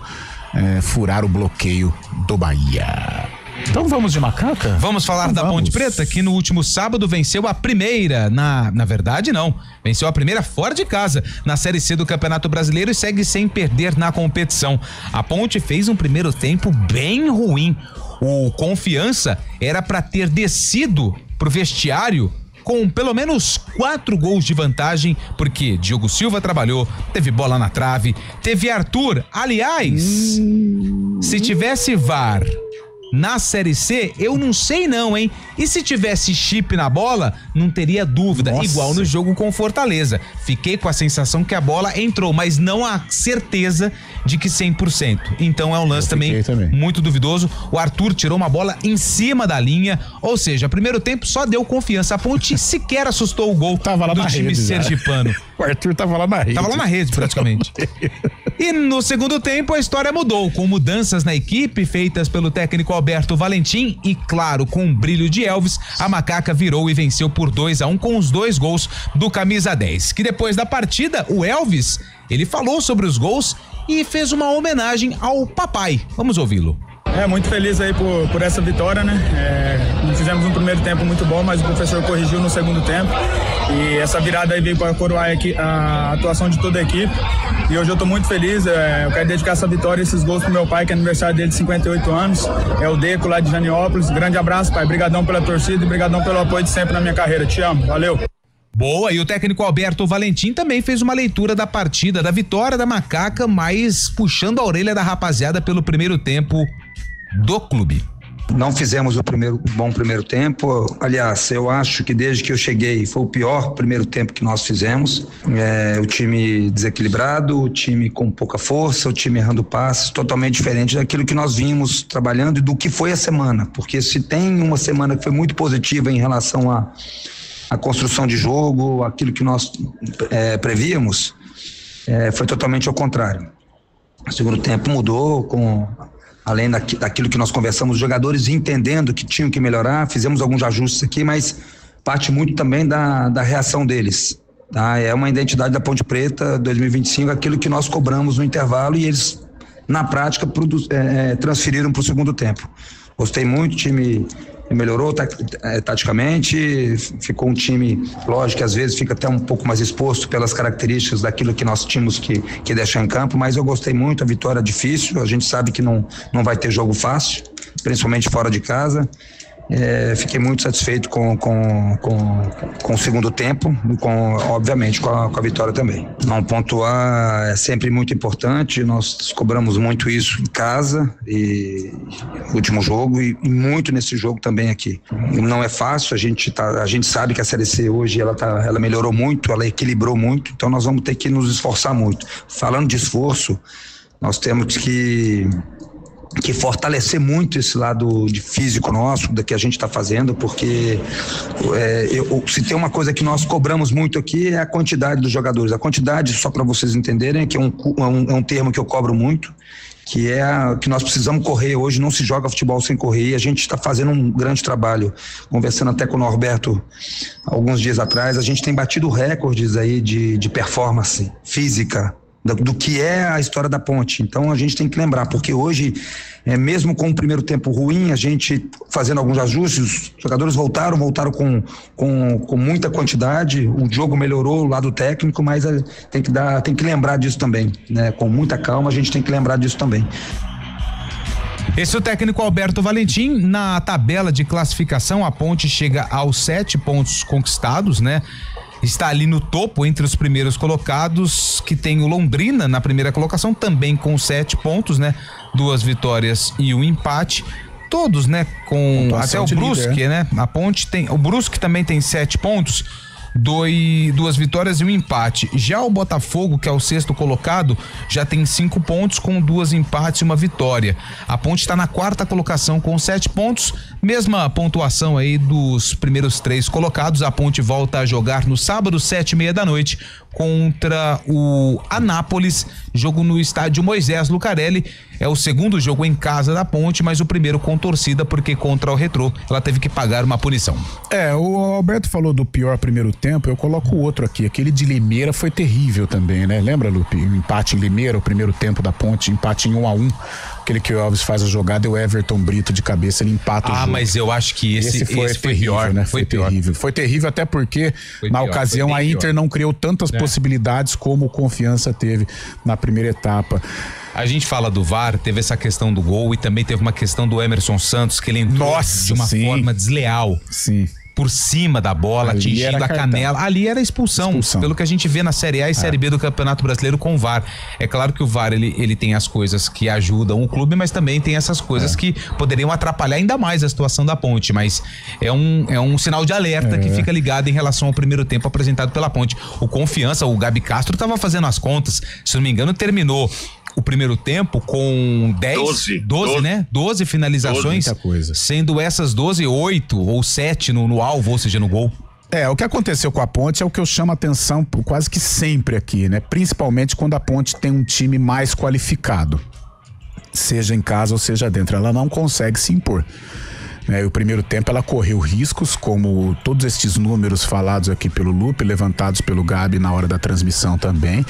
furar o bloqueio do Bahia. Então vamos de macaca? Vamos falar da Ponte Preta, que no último sábado venceu a primeira, na verdade não, venceu a primeira fora de casa, na Série C do Campeonato Brasileiro e segue sem perder na competição. A Ponte fez um primeiro tempo bem ruim. O Confiança era para ter descido pro vestiário com pelo menos 4 gols de vantagem, porque Diogo Silva trabalhou, teve bola na trave, teve Arthur. Aliás, se tivesse VAR na Série C, eu não sei não, hein? E se tivesse chip na bola, não teria dúvida, igual no jogo com Fortaleza. Fiquei com a sensação que a bola entrou, mas não a certeza de que 100%. Então é um lance também muito duvidoso. O Arthur tirou uma bola em cima da linha, ou seja, primeiro tempo só deu Confiança. A Ponte sequer assustou o gol do time sergipano. O Arthur tava lá na rede. Tava lá na rede, praticamente. E no segundo tempo a história mudou, com mudanças na equipe feitas pelo técnico Alberto Valentim e, claro, com um brilho de Elvis, a Macaca virou e venceu por 2-1 com os 2 gols do camisa 10. Que depois da partida, o Elvis, ele falou sobre os gols e fez uma homenagem ao papai. Vamos ouvi-lo. Muito feliz aí por essa vitória, né? Fizemos um primeiro tempo muito bom, mas o professor corrigiu no segundo tempo e essa virada aí veio para coroar aqui a atuação de toda a equipe e hoje eu tô muito feliz. Eu quero dedicar essa vitória e esses gols pro meu pai, que é aniversário dele de 58 anos, é o Deco lá de Janiópolis. Grande abraço, pai, brigadão pela torcida e brigadão pelo apoio de sempre na minha carreira, te amo, valeu. Boa, e o técnico Alberto Valentim também fez uma leitura da partida, da vitória da Macaca, mas puxando a orelha da rapaziada pelo primeiro tempo do clube. Não fizemos o bom primeiro tempo. Aliás, eu acho que desde que eu cheguei foi o pior primeiro tempo que nós fizemos. O time desequilibrado, o time com pouca força, o time errando passes, totalmente diferente daquilo que nós vimos trabalhando e do que foi a semana. Porque se tem uma semana que foi muito positiva em relação à construção de jogo, aquilo que nós prevíamos, foi totalmente ao contrário. O segundo tempo mudou além daquilo que nós conversamos, os jogadores entendendo que tinham que melhorar, fizemos alguns ajustes aqui, mas parte muito também da reação deles. Tá? É uma identidade da Ponte Preta 2025, aquilo que nós cobramos no intervalo e eles, na prática, transferiram para o segundo tempo. Gostei muito, o time melhorou taticamente, ficou um time, lógico que às vezes fica até um pouco mais exposto pelas características daquilo que nós tínhamos que deixar em campo, mas eu gostei muito, a vitória é difícil, a gente sabe que não vai ter jogo fácil, principalmente fora de casa. Fiquei muito satisfeito com o segundo tempo e obviamente com a vitória também. Não pontuar é sempre muito importante, nós cobramos muito isso em casa e no último jogo e muito nesse jogo também aqui. Não é fácil, a gente sabe que a Série C hoje ela melhorou muito, ela equilibrou muito, então nós vamos ter que nos esforçar muito. Falando de esforço, nós temos que fortalecer muito esse lado de físico nosso, da que a gente está fazendo, porque se tem uma coisa que nós cobramos muito aqui é a quantidade dos jogadores. A quantidade, só para vocês entenderem, que é um termo que eu cobro muito, que que nós precisamos correr. Hoje não se joga futebol sem correr e a gente está fazendo um grande trabalho. Conversando até com o Norberto alguns dias atrás, a gente tem batido recordes aí de performance física, do que é a história da Ponte. Então a gente tem que lembrar, porque hoje, mesmo com o primeiro tempo ruim, a gente fazendo alguns ajustes, os jogadores voltaram com muita quantidade, o jogo melhorou o lado técnico, mas tem que lembrar disso também, né? Com muita calma a gente tem que lembrar disso também. Esse é o técnico Alberto Valentim. Na tabela de classificação, a Ponte chega aos 7 pontos conquistados, né? Está ali no topo entre os primeiros colocados, que tem o Londrina na primeira colocação, também com 7 pontos, né? 2 vitórias e 1 empate. Todos, né? Com até o Brusque, líder, né? A Ponte tem. O Brusque também tem 7 pontos. 2 vitórias e 1 empate. Já o Botafogo, que é o 6º colocado, já tem 5 pontos com 2 empates e 1 vitória. A Ponte está na 4ª colocação com 7 pontos, mesma pontuação aí dos primeiros 3 colocados. A Ponte volta a jogar no sábado, 7h30 da noite, contra o Anápolis, jogo no estádio Moisés Lucarelli. É o segundo jogo em casa da Ponte, mas o primeiro com torcida, porque contra o Retrô ela teve que pagar uma punição. O Alberto falou do pior primeiro tempo, eu coloco o outro aqui, aquele de Limeira foi terrível também, né? Lembra, Lupe? O empate em Limeira, o primeiro tempo da Ponte, empate em 1-1, aquele que o Elvis faz a jogada e o Everton Brito de cabeça, ele empata o jogo. Mas eu acho que esse foi terrível, pior, né? Foi terrível. Foi terrível até porque na ocasião a Inter não criou tantas possibilidades como o Confiança teve na primeira etapa. A gente fala do VAR, teve essa questão do gol e também teve uma questão do Emerson Santos, que ele entrou de uma forma desleal. Sim. Por cima da bola, ali atingindo a canela. Ali era expulsão, pelo que a gente vê na Série A e Série B do Campeonato Brasileiro com o VAR. É claro que o VAR, ele tem as coisas que ajudam o clube, mas também tem essas coisas que poderiam atrapalhar ainda mais a situação da Ponte, mas é um sinal de alerta que fica ligado em relação ao primeiro tempo apresentado pela Ponte. O Confiança, o Gabi Castro estava fazendo as contas, se não me engano terminou o primeiro tempo com 12, né? 12 finalizações, 12, sendo essas 12, 8 ou 7 no alvo, ou seja, no gol. O que aconteceu com a Ponte é o que eu chamo a atenção quase que sempre aqui, né? Principalmente quando a Ponte tem um time mais qualificado, seja em casa ou seja dentro, ela não consegue se impor. O primeiro tempo ela correu riscos, como todos estes números falados aqui pelo Lupe, levantados pelo Gabi na hora da transmissão também.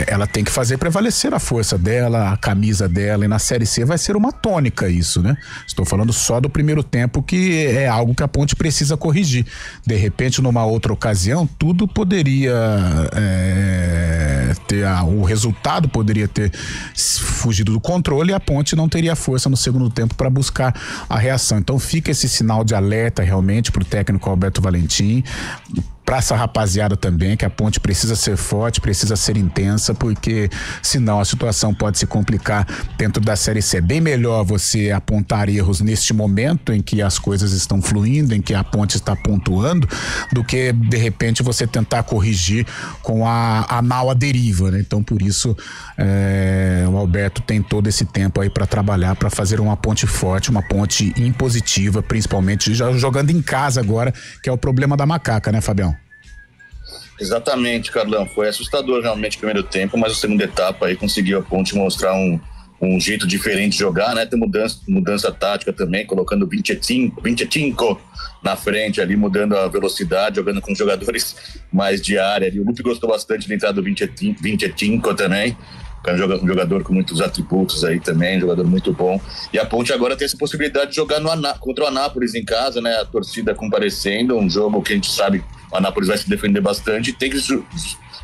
Ela tem que fazer prevalecer a força dela, a camisa dela, e na Série C vai ser uma tônica isso, né? Estou falando só do primeiro tempo, que é algo que a Ponte precisa corrigir. De repente, numa outra ocasião, tudo poderia o resultado poderia ter fugido do controle e a Ponte não teria força no segundo tempo para buscar a reação. Então fica esse sinal de alerta realmente pro técnico Alberto Valentim, para essa rapaziada também, que a Ponte precisa ser forte, precisa ser intensa, porque senão a situação pode se complicar dentro da Série C. É bem melhor você apontar erros neste momento em que as coisas estão fluindo, em que a Ponte está pontuando, do que de repente você tentar corrigir com a nau à deriva, né? Então por isso o Alberto tem todo esse tempo aí para trabalhar, para fazer uma Ponte forte, uma Ponte impositiva, principalmente já jogando em casa agora, que é o problema da macaca, né, Fabião? Exatamente, Carlão, foi assustador realmente o primeiro tempo, mas a segunda etapa aí conseguiu a Ponte mostrar um um jeito diferente de jogar, né? Tem mudança tática também, colocando o 25 na frente ali, mudando a velocidade, jogando com jogadores mais de área ali. O Lupe gostou bastante da entrada do 25 também, é um jogador com muitos atributos aí também, um jogador muito bom. E a Ponte agora tem essa possibilidade de jogar contra o Anápolis em casa, né? A torcida comparecendo, um jogo que a gente sabe o Anápolis vai se defender bastante, tem que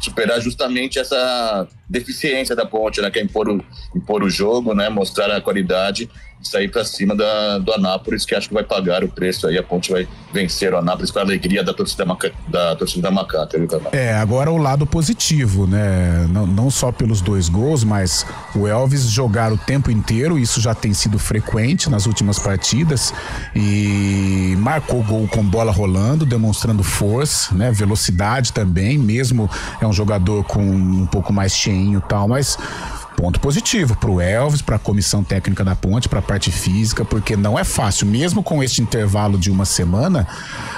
superar justamente essa deficiência da Ponte, né? Que é impor o jogo, né? Mostrar a qualidade e sair para cima do Anápolis, que acho que vai pagar o preço aí. A Ponte vai vencer o Anápolis com a alegria da torcida da Macaca. Agora o lado positivo, né? Não só pelos 2 gols, mas o Elvis jogar o tempo inteiro, isso já tem sido frequente nas últimas partidas, e marcou gol com bola rolando, demonstrando força, né? Velocidade também, mesmo é um jogador com um pouco mais cheinho e tal, mas ponto positivo pro Elvis, pra comissão técnica da Ponte, pra parte física, porque não é fácil, mesmo com este intervalo de uma semana,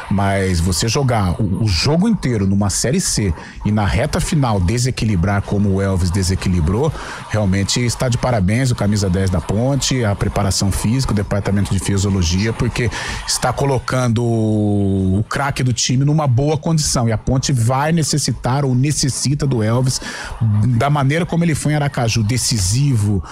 mas você jogar o jogo inteiro numa Série C e na reta final desequilibrar como o Elvis desequilibrou, realmente está de parabéns o camisa 10 da Ponte, a preparação física, o departamento de fisiologia, porque está colocando o craque do time numa boa condição, e a Ponte vai necessitar ou necessita do Elvis da maneira como ele foi em Aracaju, decisivo,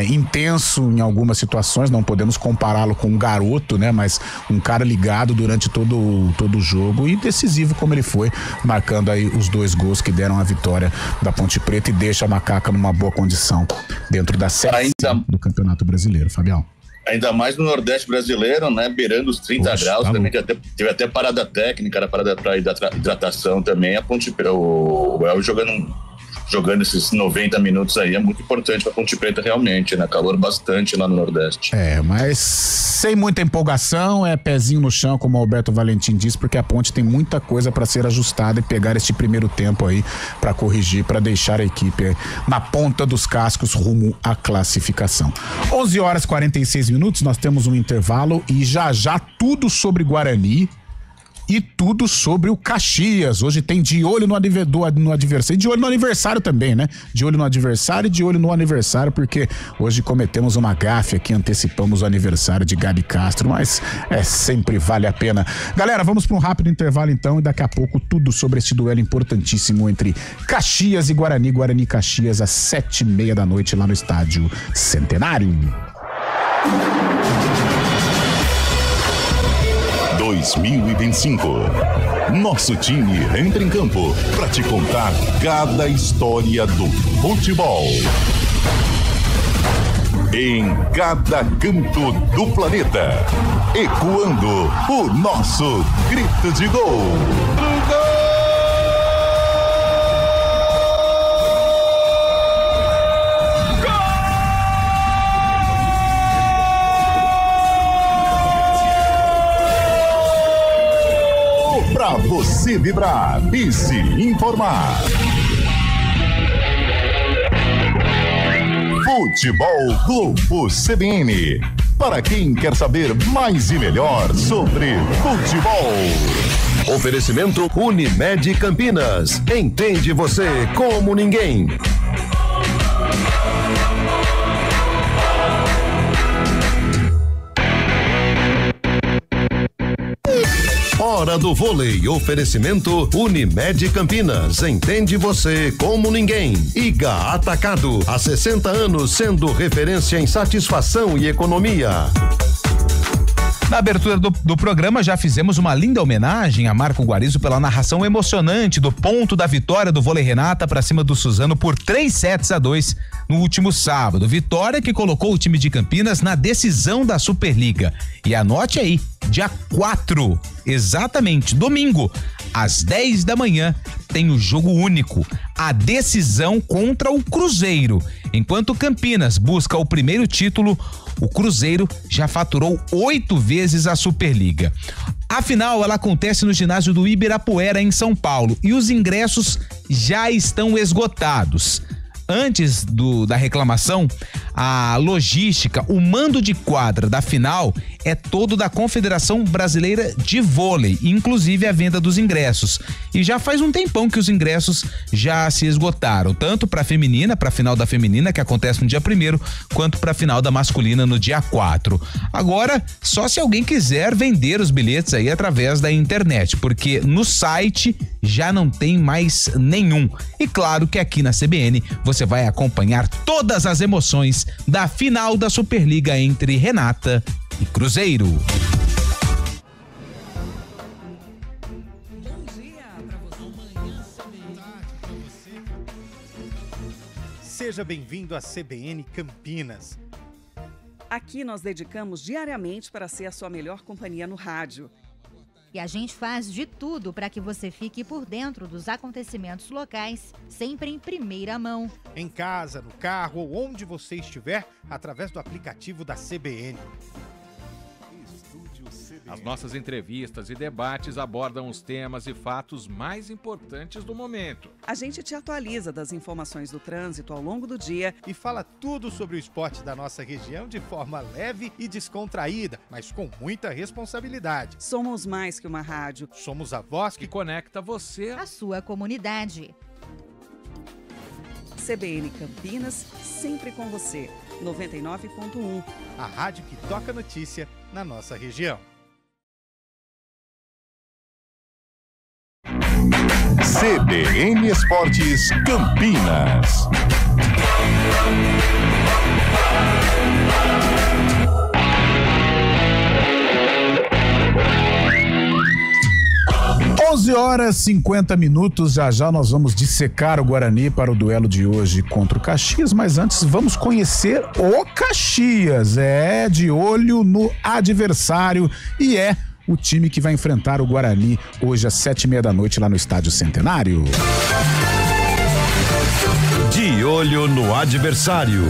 intenso em algumas situações. Não podemos compará-lo com um garoto, né? Mas um cara ligado durante todo o jogo, e decisivo como ele foi, marcando aí os 2 gols que deram a vitória da Ponte Preta e deixa a Macaca numa boa condição dentro da série do Campeonato Brasileiro, Fabião. Ainda mais no Nordeste brasileiro, né? Beirando os 30 graus, também teve até parada técnica, era parada para hidratação também. A Ponte Preta, o Elvis jogando esses 90 minutos aí é muito importante pra Ponte Preta realmente, né? Calor bastante lá no Nordeste. Mas sem muita empolgação, pezinho no chão, como o Alberto Valentim disse, porque a Ponte tem muita coisa para ser ajustada e pegar este primeiro tempo aí para corrigir, para deixar a equipe na ponta dos cascos rumo à classificação. 11h46, nós temos um intervalo e já tudo sobre Guarani e tudo sobre o Caxias. Hoje tem de olho no adversário, de olho no aniversário também, né? De olho no adversário e de olho no aniversário, porque hoje cometemos uma gafe aqui, antecipamos o aniversário de Gabi Castro, mas sempre vale a pena. Galera, vamos para um rápido intervalo então, e daqui a pouco tudo sobre este duelo importantíssimo entre Caxias e Guarani. Guarani e Caxias às 7h30 da noite lá no Estádio Centenário. 2025. Nosso time entra em campo para te contar cada história do futebol. Em cada canto do planeta, ecoando o nosso grito de gol. Pra você vibrar e se informar. Futebol Globo CBN. Para quem quer saber mais e melhor sobre futebol. Oferecimento Unimed Campinas. Entende você como ninguém. Hora do vôlei. Oferecimento Unimed Campinas. Entende você como ninguém. Iga Atacado. Há 60 anos sendo referência em satisfação e economia. Na abertura do programa já fizemos uma linda homenagem a Marco Guarizo pela narração emocionante do ponto da vitória do Vôlei Renata para cima do Suzano por 3-2 no último sábado. Vitória que colocou o time de Campinas na decisão da Superliga. E anote aí, dia 4, exatamente, domingo, às 10 da manhã, tem o jogo único, a decisão contra o Cruzeiro. Enquanto Campinas busca o primeiro título, o Cruzeiro já faturou 8 vezes a Superliga. A final, ela acontece no ginásio do Ibirapuera, em São Paulo, e os ingressos já estão esgotados. Antes da reclamação, a logística, o mando de quadra da final é todo da Confederação Brasileira de Vôlei, inclusive a venda dos ingressos. E já faz um tempão que os ingressos já se esgotaram, tanto para a final da feminina, que acontece no dia 1º, quanto para a final da masculina no dia 4. Agora, só se alguém quiser vender os bilhetes aí através da internet, porque no site já não tem mais nenhum. E claro que aqui na CBN você vai acompanhar todas as emoções da final da Superliga entre Renata e Cruzeiro. Seja bem-vindo à CBN Campinas. Aqui nós dedicamos diariamente para ser a sua melhor companhia no rádio. E a gente faz de tudo para que você fique por dentro dos acontecimentos locais, sempre em primeira mão. Em casa, no carro ou onde você estiver, através do aplicativo da CBN. As nossas entrevistas e debates abordam os temas e fatos mais importantes do momento. A gente te atualiza das informações do trânsito ao longo do dia e fala tudo sobre o esporte da nossa região de forma leve e descontraída, mas com muita responsabilidade. Somos mais que uma rádio. Somos a voz que conecta você à sua comunidade. CBN Campinas, sempre com você. 99.1. A rádio que toca notícia na nossa região. CBN Esportes Campinas. Horas 50 minutos, já nós vamos dissecar o Guarani para o duelo de hoje contra o Caxias, mas antes vamos conhecer o Caxias, de olho no adversário e o time que vai enfrentar o Guarani hoje às 19h30 lá no Estádio Centenário. De olho no adversário.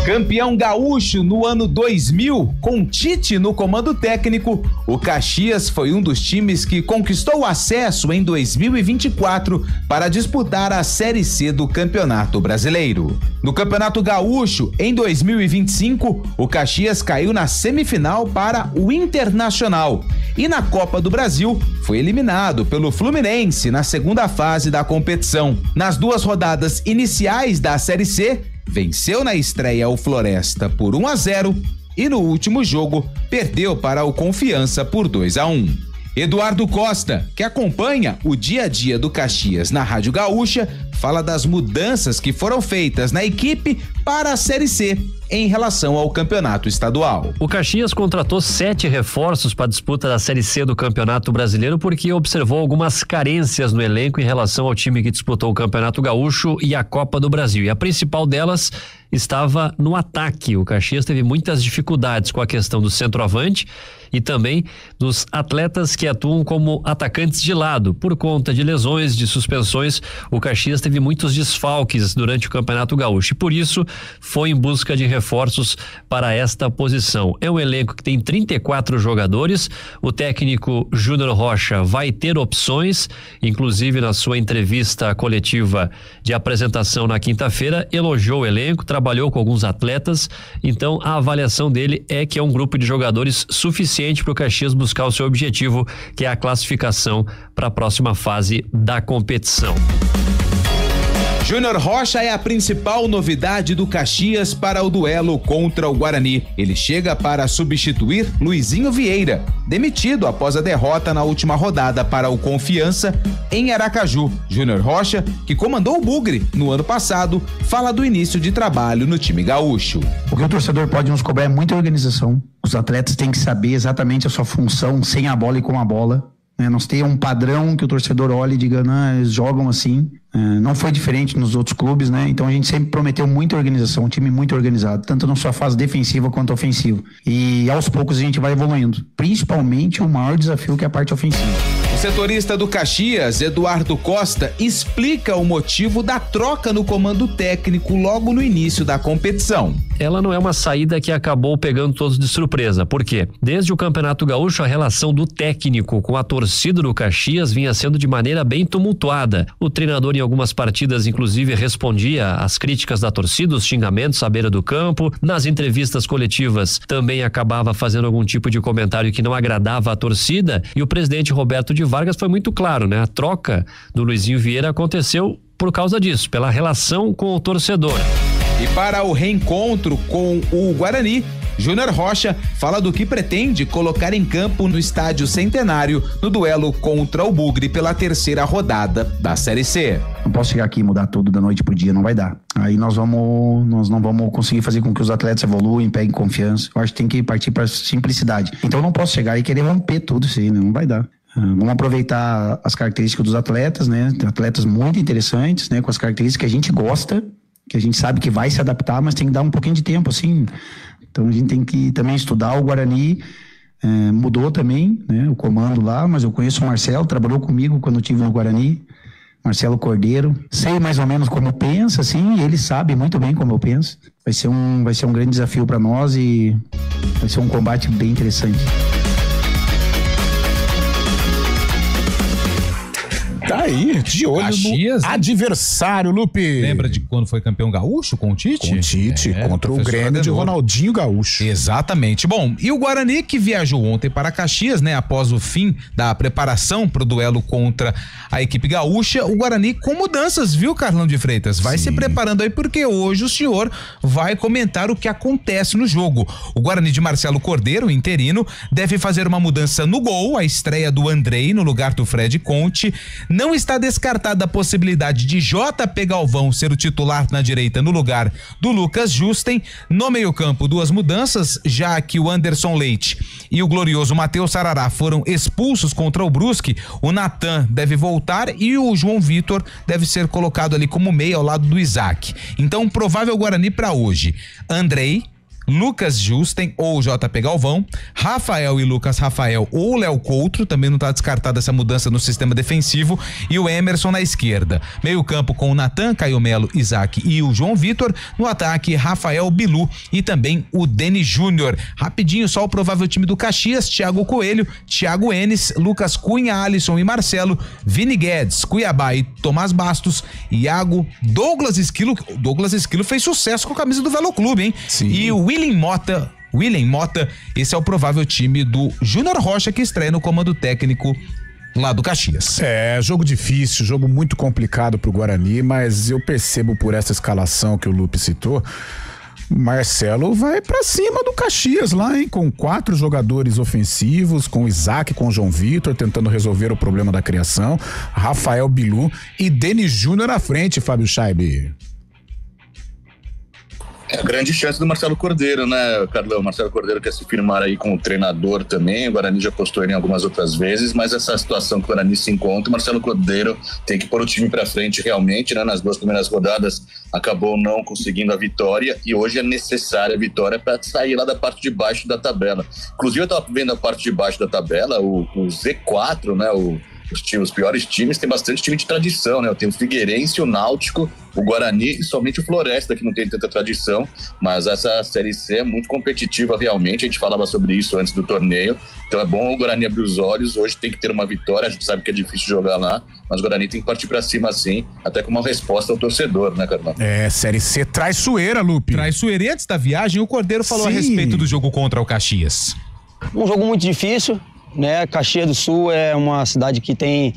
Campeão gaúcho no ano 2000, com Tite no comando técnico, o Caxias foi um dos times que conquistou o acesso em 2024 para disputar a Série C do Campeonato Brasileiro. No Campeonato Gaúcho, em 2025, o Caxias caiu na semifinal para o Internacional e na Copa do Brasil foi eliminado pelo Fluminense na segunda fase da competição. Nas 2 rodadas iniciais da Série C, venceu na estreia o Floresta por 1-0 e no último jogo perdeu para o Confiança por 2-1. Eduardo Costa, que acompanha o dia a dia do Caxias na Rádio Gaúcha, fala das mudanças que foram feitas na equipe para a Série C em relação ao campeonato estadual. O Caxias contratou 7 reforços para a disputa da Série C do Campeonato Brasileiro porque observou algumas carências no elenco em relação ao time que disputou o Campeonato Gaúcho e a Copa do Brasil. E a principal delas estava no ataque. O Caxias teve muitas dificuldades com a questão do centroavante e também dos atletas que atuam como atacantes de lado. Por conta de lesões, de suspensões, o Caxias teve muitos desfalques durante o Campeonato Gaúcho e por isso foi em busca de reforços para esta posição. É um elenco que tem 34 jogadores, o técnico Júnior Rocha vai ter opções, inclusive na sua entrevista coletiva de apresentação na quinta-feira, elogiou o elenco, trabalhou com alguns atletas, então a avaliação dele é que é um grupo de jogadores suficiente para o Caxias buscar o seu objetivo, que é a classificação para a próxima fase da competição. Júnior Rocha é a principal novidade do Caxias para o duelo contra o Guarani. Ele chega para substituir Luizinho Vieira, demitido após a derrota na última rodada para o Confiança em Aracaju. Júnior Rocha, que comandou o Bugre no ano passado, fala do início de trabalho no time gaúcho. O que o torcedor pode nos cobrar é muita organização. Os atletas têm que saber exatamente a sua função sem a bola e com a bola. Nós temos um padrão que o torcedor olha e diga, não, eles jogam assim. Não foi diferente nos outros clubes, né? Então a gente sempre prometeu muita organização, um time muito organizado, tanto na sua fase defensiva quanto ofensiva. E aos poucos a gente vai evoluindo, principalmente o maior desafio que é a parte ofensiva. O setorista do Caxias, Eduardo Costa, explica o motivo da troca no comando técnico logo no início da competição. ela não é uma saída que acabou pegando todos de surpresa. Por quê? Desde o Campeonato Gaúcho, a relação do técnico com a torcida do Caxias vinha sendo de maneira bem tumultuada. O treinador, em algumas partidas, inclusive, respondia às críticas da torcida, os xingamentos à beira do campo. Nas entrevistas coletivas, também acabava fazendo algum tipo de comentário que não agradava a torcida. E o presidente Roberto de Vargas foi muito claro, né? A troca do Luizinho Vieira aconteceu por causa disso, pela relação com o torcedor. E para o reencontro com o Guarani, Júnior Rocha fala do que pretende colocar em campo no Estádio Centenário no duelo contra o Bugre pela 3ª rodada da Série C. Não posso chegar aqui e mudar tudo da noite pro dia, não vai dar. Aí nós não vamos conseguir fazer com que os atletas evoluem, peguem confiança. Eu acho que tem que partir para simplicidade. Então eu não posso chegar e querer romper tudo isso aí, né? Não vai dar. Vamos aproveitar as características dos atletas, né? Tem atletas muito interessantes, né? Com as características que a gente gosta, que a gente sabe que vai se adaptar, mas tem que dar um pouquinho de tempo, assim. Então a gente tem que também estudar. O Guarani mudou também, né? O comando lá, mas eu conheço o Marcelo, trabalhou comigo quando eu estive no Guarani. Marcelo Cordeiro, sei mais ou menos como pensa, assim, e ele sabe muito bem como eu penso. Vai ser um grande desafio para nós e vai ser um combate bem interessante. Tá aí, de olho Caxias, no adversário, Lupe. Lembra de quando foi campeão gaúcho com o Tite? Com o Tite, contra o Grêmio de Ronaldinho Gaúcho. Exatamente. Bom, e o Guarani que viajou ontem para Caxias, né? Após o fim da preparação pro duelo contra a equipe gaúcha, o Guarani com mudanças, viu, Carlão de Freitas? Vai se preparando aí porque hoje o senhor vai comentar o que acontece no jogo. O Guarani de Marcelo Cordeiro, interino, deve fazer uma mudança no gol, a estreia do Andrei no lugar do Fred Conte. Não está descartada a possibilidade de JP Galvão ser o titular na direita no lugar do Lucas Justen. No meio-campo, 2 mudanças, já que o Anderson Leite e o glorioso Matheus Sarará foram expulsos contra o Brusque. O Natan deve voltar e o João Vitor deve ser colocado ali como meia ao lado do Isaac. Então, provável Guarani para hoje: Andrei, Lucas Justen ou JP Galvão, Rafael e Lucas Rafael ou Léo Coutro, também não está descartada essa mudança no sistema defensivo, e o Emerson na esquerda. Meio campo com o Natan, Caio Melo, Isaac e o João Vitor. No ataque, Rafael Bilu e também o Denis Júnior. Rapidinho, só o provável time do Caxias: Thiago Coelho, Thiago Enes, Lucas Cunha, Alisson e Marcelo, Vini Guedes, Cuiabá e Tomás Bastos, Iago, Douglas Esquilo fez sucesso com a camisa do Velo Clube, hein? Sim. E o William Mota, esse é o provável time do Júnior Rocha, que estreia no comando técnico lá do Caxias. Jogo difícil, jogo muito complicado pro Guarani, mas eu percebo por essa escalação que o Lupe citou, Marcelo vai pra cima do Caxias lá, hein? Com 4 jogadores ofensivos, com Isaac, com João Vitor, tentando resolver o problema da criação, Rafael Bilu e Denis Júnior na frente, Fábio Scheibe. É a grande chance do Marcelo Cordeiro, né, Carlão? Marcelo Cordeiro quer se firmar aí com o treinador também. O Guarani já postou ele em algumas outras vezes, mas essa situação que o Guarani se encontra, o Marcelo Cordeiro tem que pôr o time pra frente realmente, né? Nas 2 primeiras rodadas acabou não conseguindo a vitória e hoje é necessária a vitória para sair lá da parte de baixo da tabela. Inclusive eu tava vendo a parte de baixo da tabela, o Z4, né? Os piores times, tem bastante time de tradição, né? Eu tenho o Figueirense, o Náutico, o Guarani e somente o Floresta, que não tem tanta tradição, mas essa Série C é muito competitiva realmente, a gente falava sobre isso antes do torneio, então é bom o Guarani abrir os olhos, hoje tem que ter uma vitória, a gente sabe que é difícil jogar lá, mas o Guarani tem que partir pra cima assim, até com uma resposta ao torcedor, né, Carlão? Série C traiçoeira, Lupe. Traiçoeira, e antes da viagem, o Cordeiro falou a respeito do jogo contra o Caxias. Um jogo muito difícil, né? Caxias do Sul é uma cidade que tem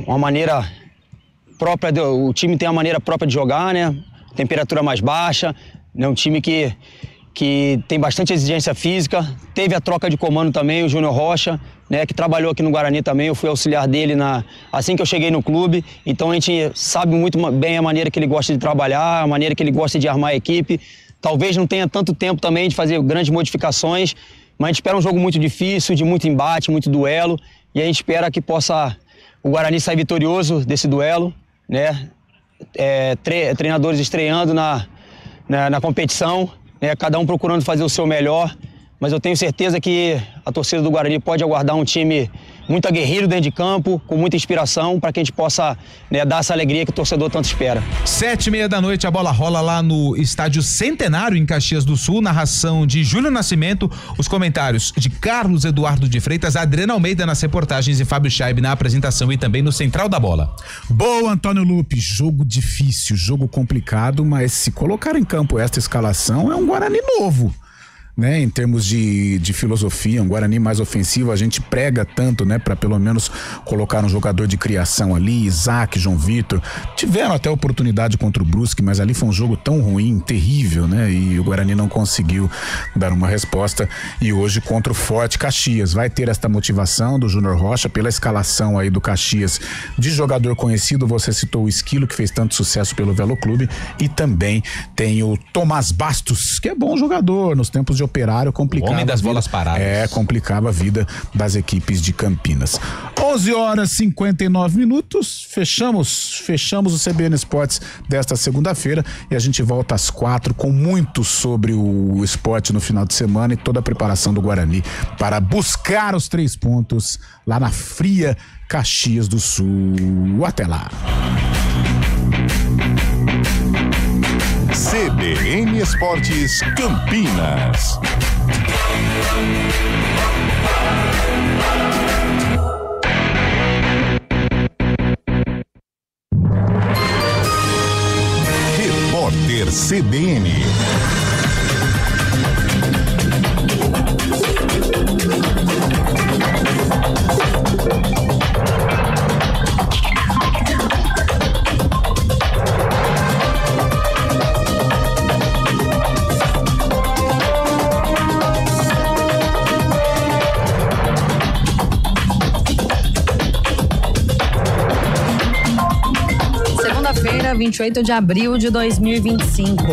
uma maneira própria, o time tem a maneira própria de jogar, né? Temperatura mais baixa, né? Um time que tem bastante exigência física. Teve a troca de comando também, o Júnior Rocha, né? Que trabalhou aqui no Guarani também, eu fui auxiliar dele assim que eu cheguei no clube, então a gente sabe muito bem a maneira que ele gosta de trabalhar, a maneira que ele gosta de armar a equipe. Talvez não tenha tanto tempo também de fazer grandes modificações, mas a gente espera um jogo muito difícil, de muito embate, muito duelo, e a gente espera que possa o Guarani sair vitorioso desse duelo, né? Treinadores estreando na competição, né? Cada um procurando fazer o seu melhor, mas eu tenho certeza que a torcida do Guarani pode aguardar um time muito aguerrido dentro de campo, com muita inspiração, para que a gente possa, né, dar essa alegria que o torcedor tanto espera. 7:30 da noite, a bola rola lá no Estádio Centenário, em Caxias do Sul, narração de Júlio Nascimento, os comentários de Carlos Eduardo de Freitas, Adriana Almeida nas reportagens e Fábio Scheib na apresentação e também no Central da Bola. Boa, Antônio Lupe, jogo difícil, jogo complicado, mas se colocar em campo esta escalação é um Guarani novo, né? Em termos de filosofia, um Guarani mais ofensivo, a gente prega tanto, né? Pra pelo menos colocar um jogador de criação ali, Isaac, João Vitor, tiveram até oportunidade contra o Brusque, mas ali foi um jogo tão ruim, terrível, né? E o Guarani não conseguiu dar uma resposta, e hoje contra o forte Caxias, vai ter esta motivação do Júnior Rocha pela escalação aí do Caxias de jogador conhecido, você citou o Esquilo, que fez tanto sucesso pelo Velo Clube, e também tem o Tomás Bastos, que é bom jogador, nos tempos de Operário, complicava. Homem das bolas paradas. Complicava a vida das equipes de Campinas. 11h59. Fechamos o CBN Esportes desta segunda-feira e a gente volta às 4 com muito sobre o esporte no final de semana e toda a preparação do Guarani para buscar os 3 pontos lá na fria Caxias do Sul. Até lá. CBN Esportes Campinas. Repórter CBN. Segunda-feira, 28 de abril de 2025.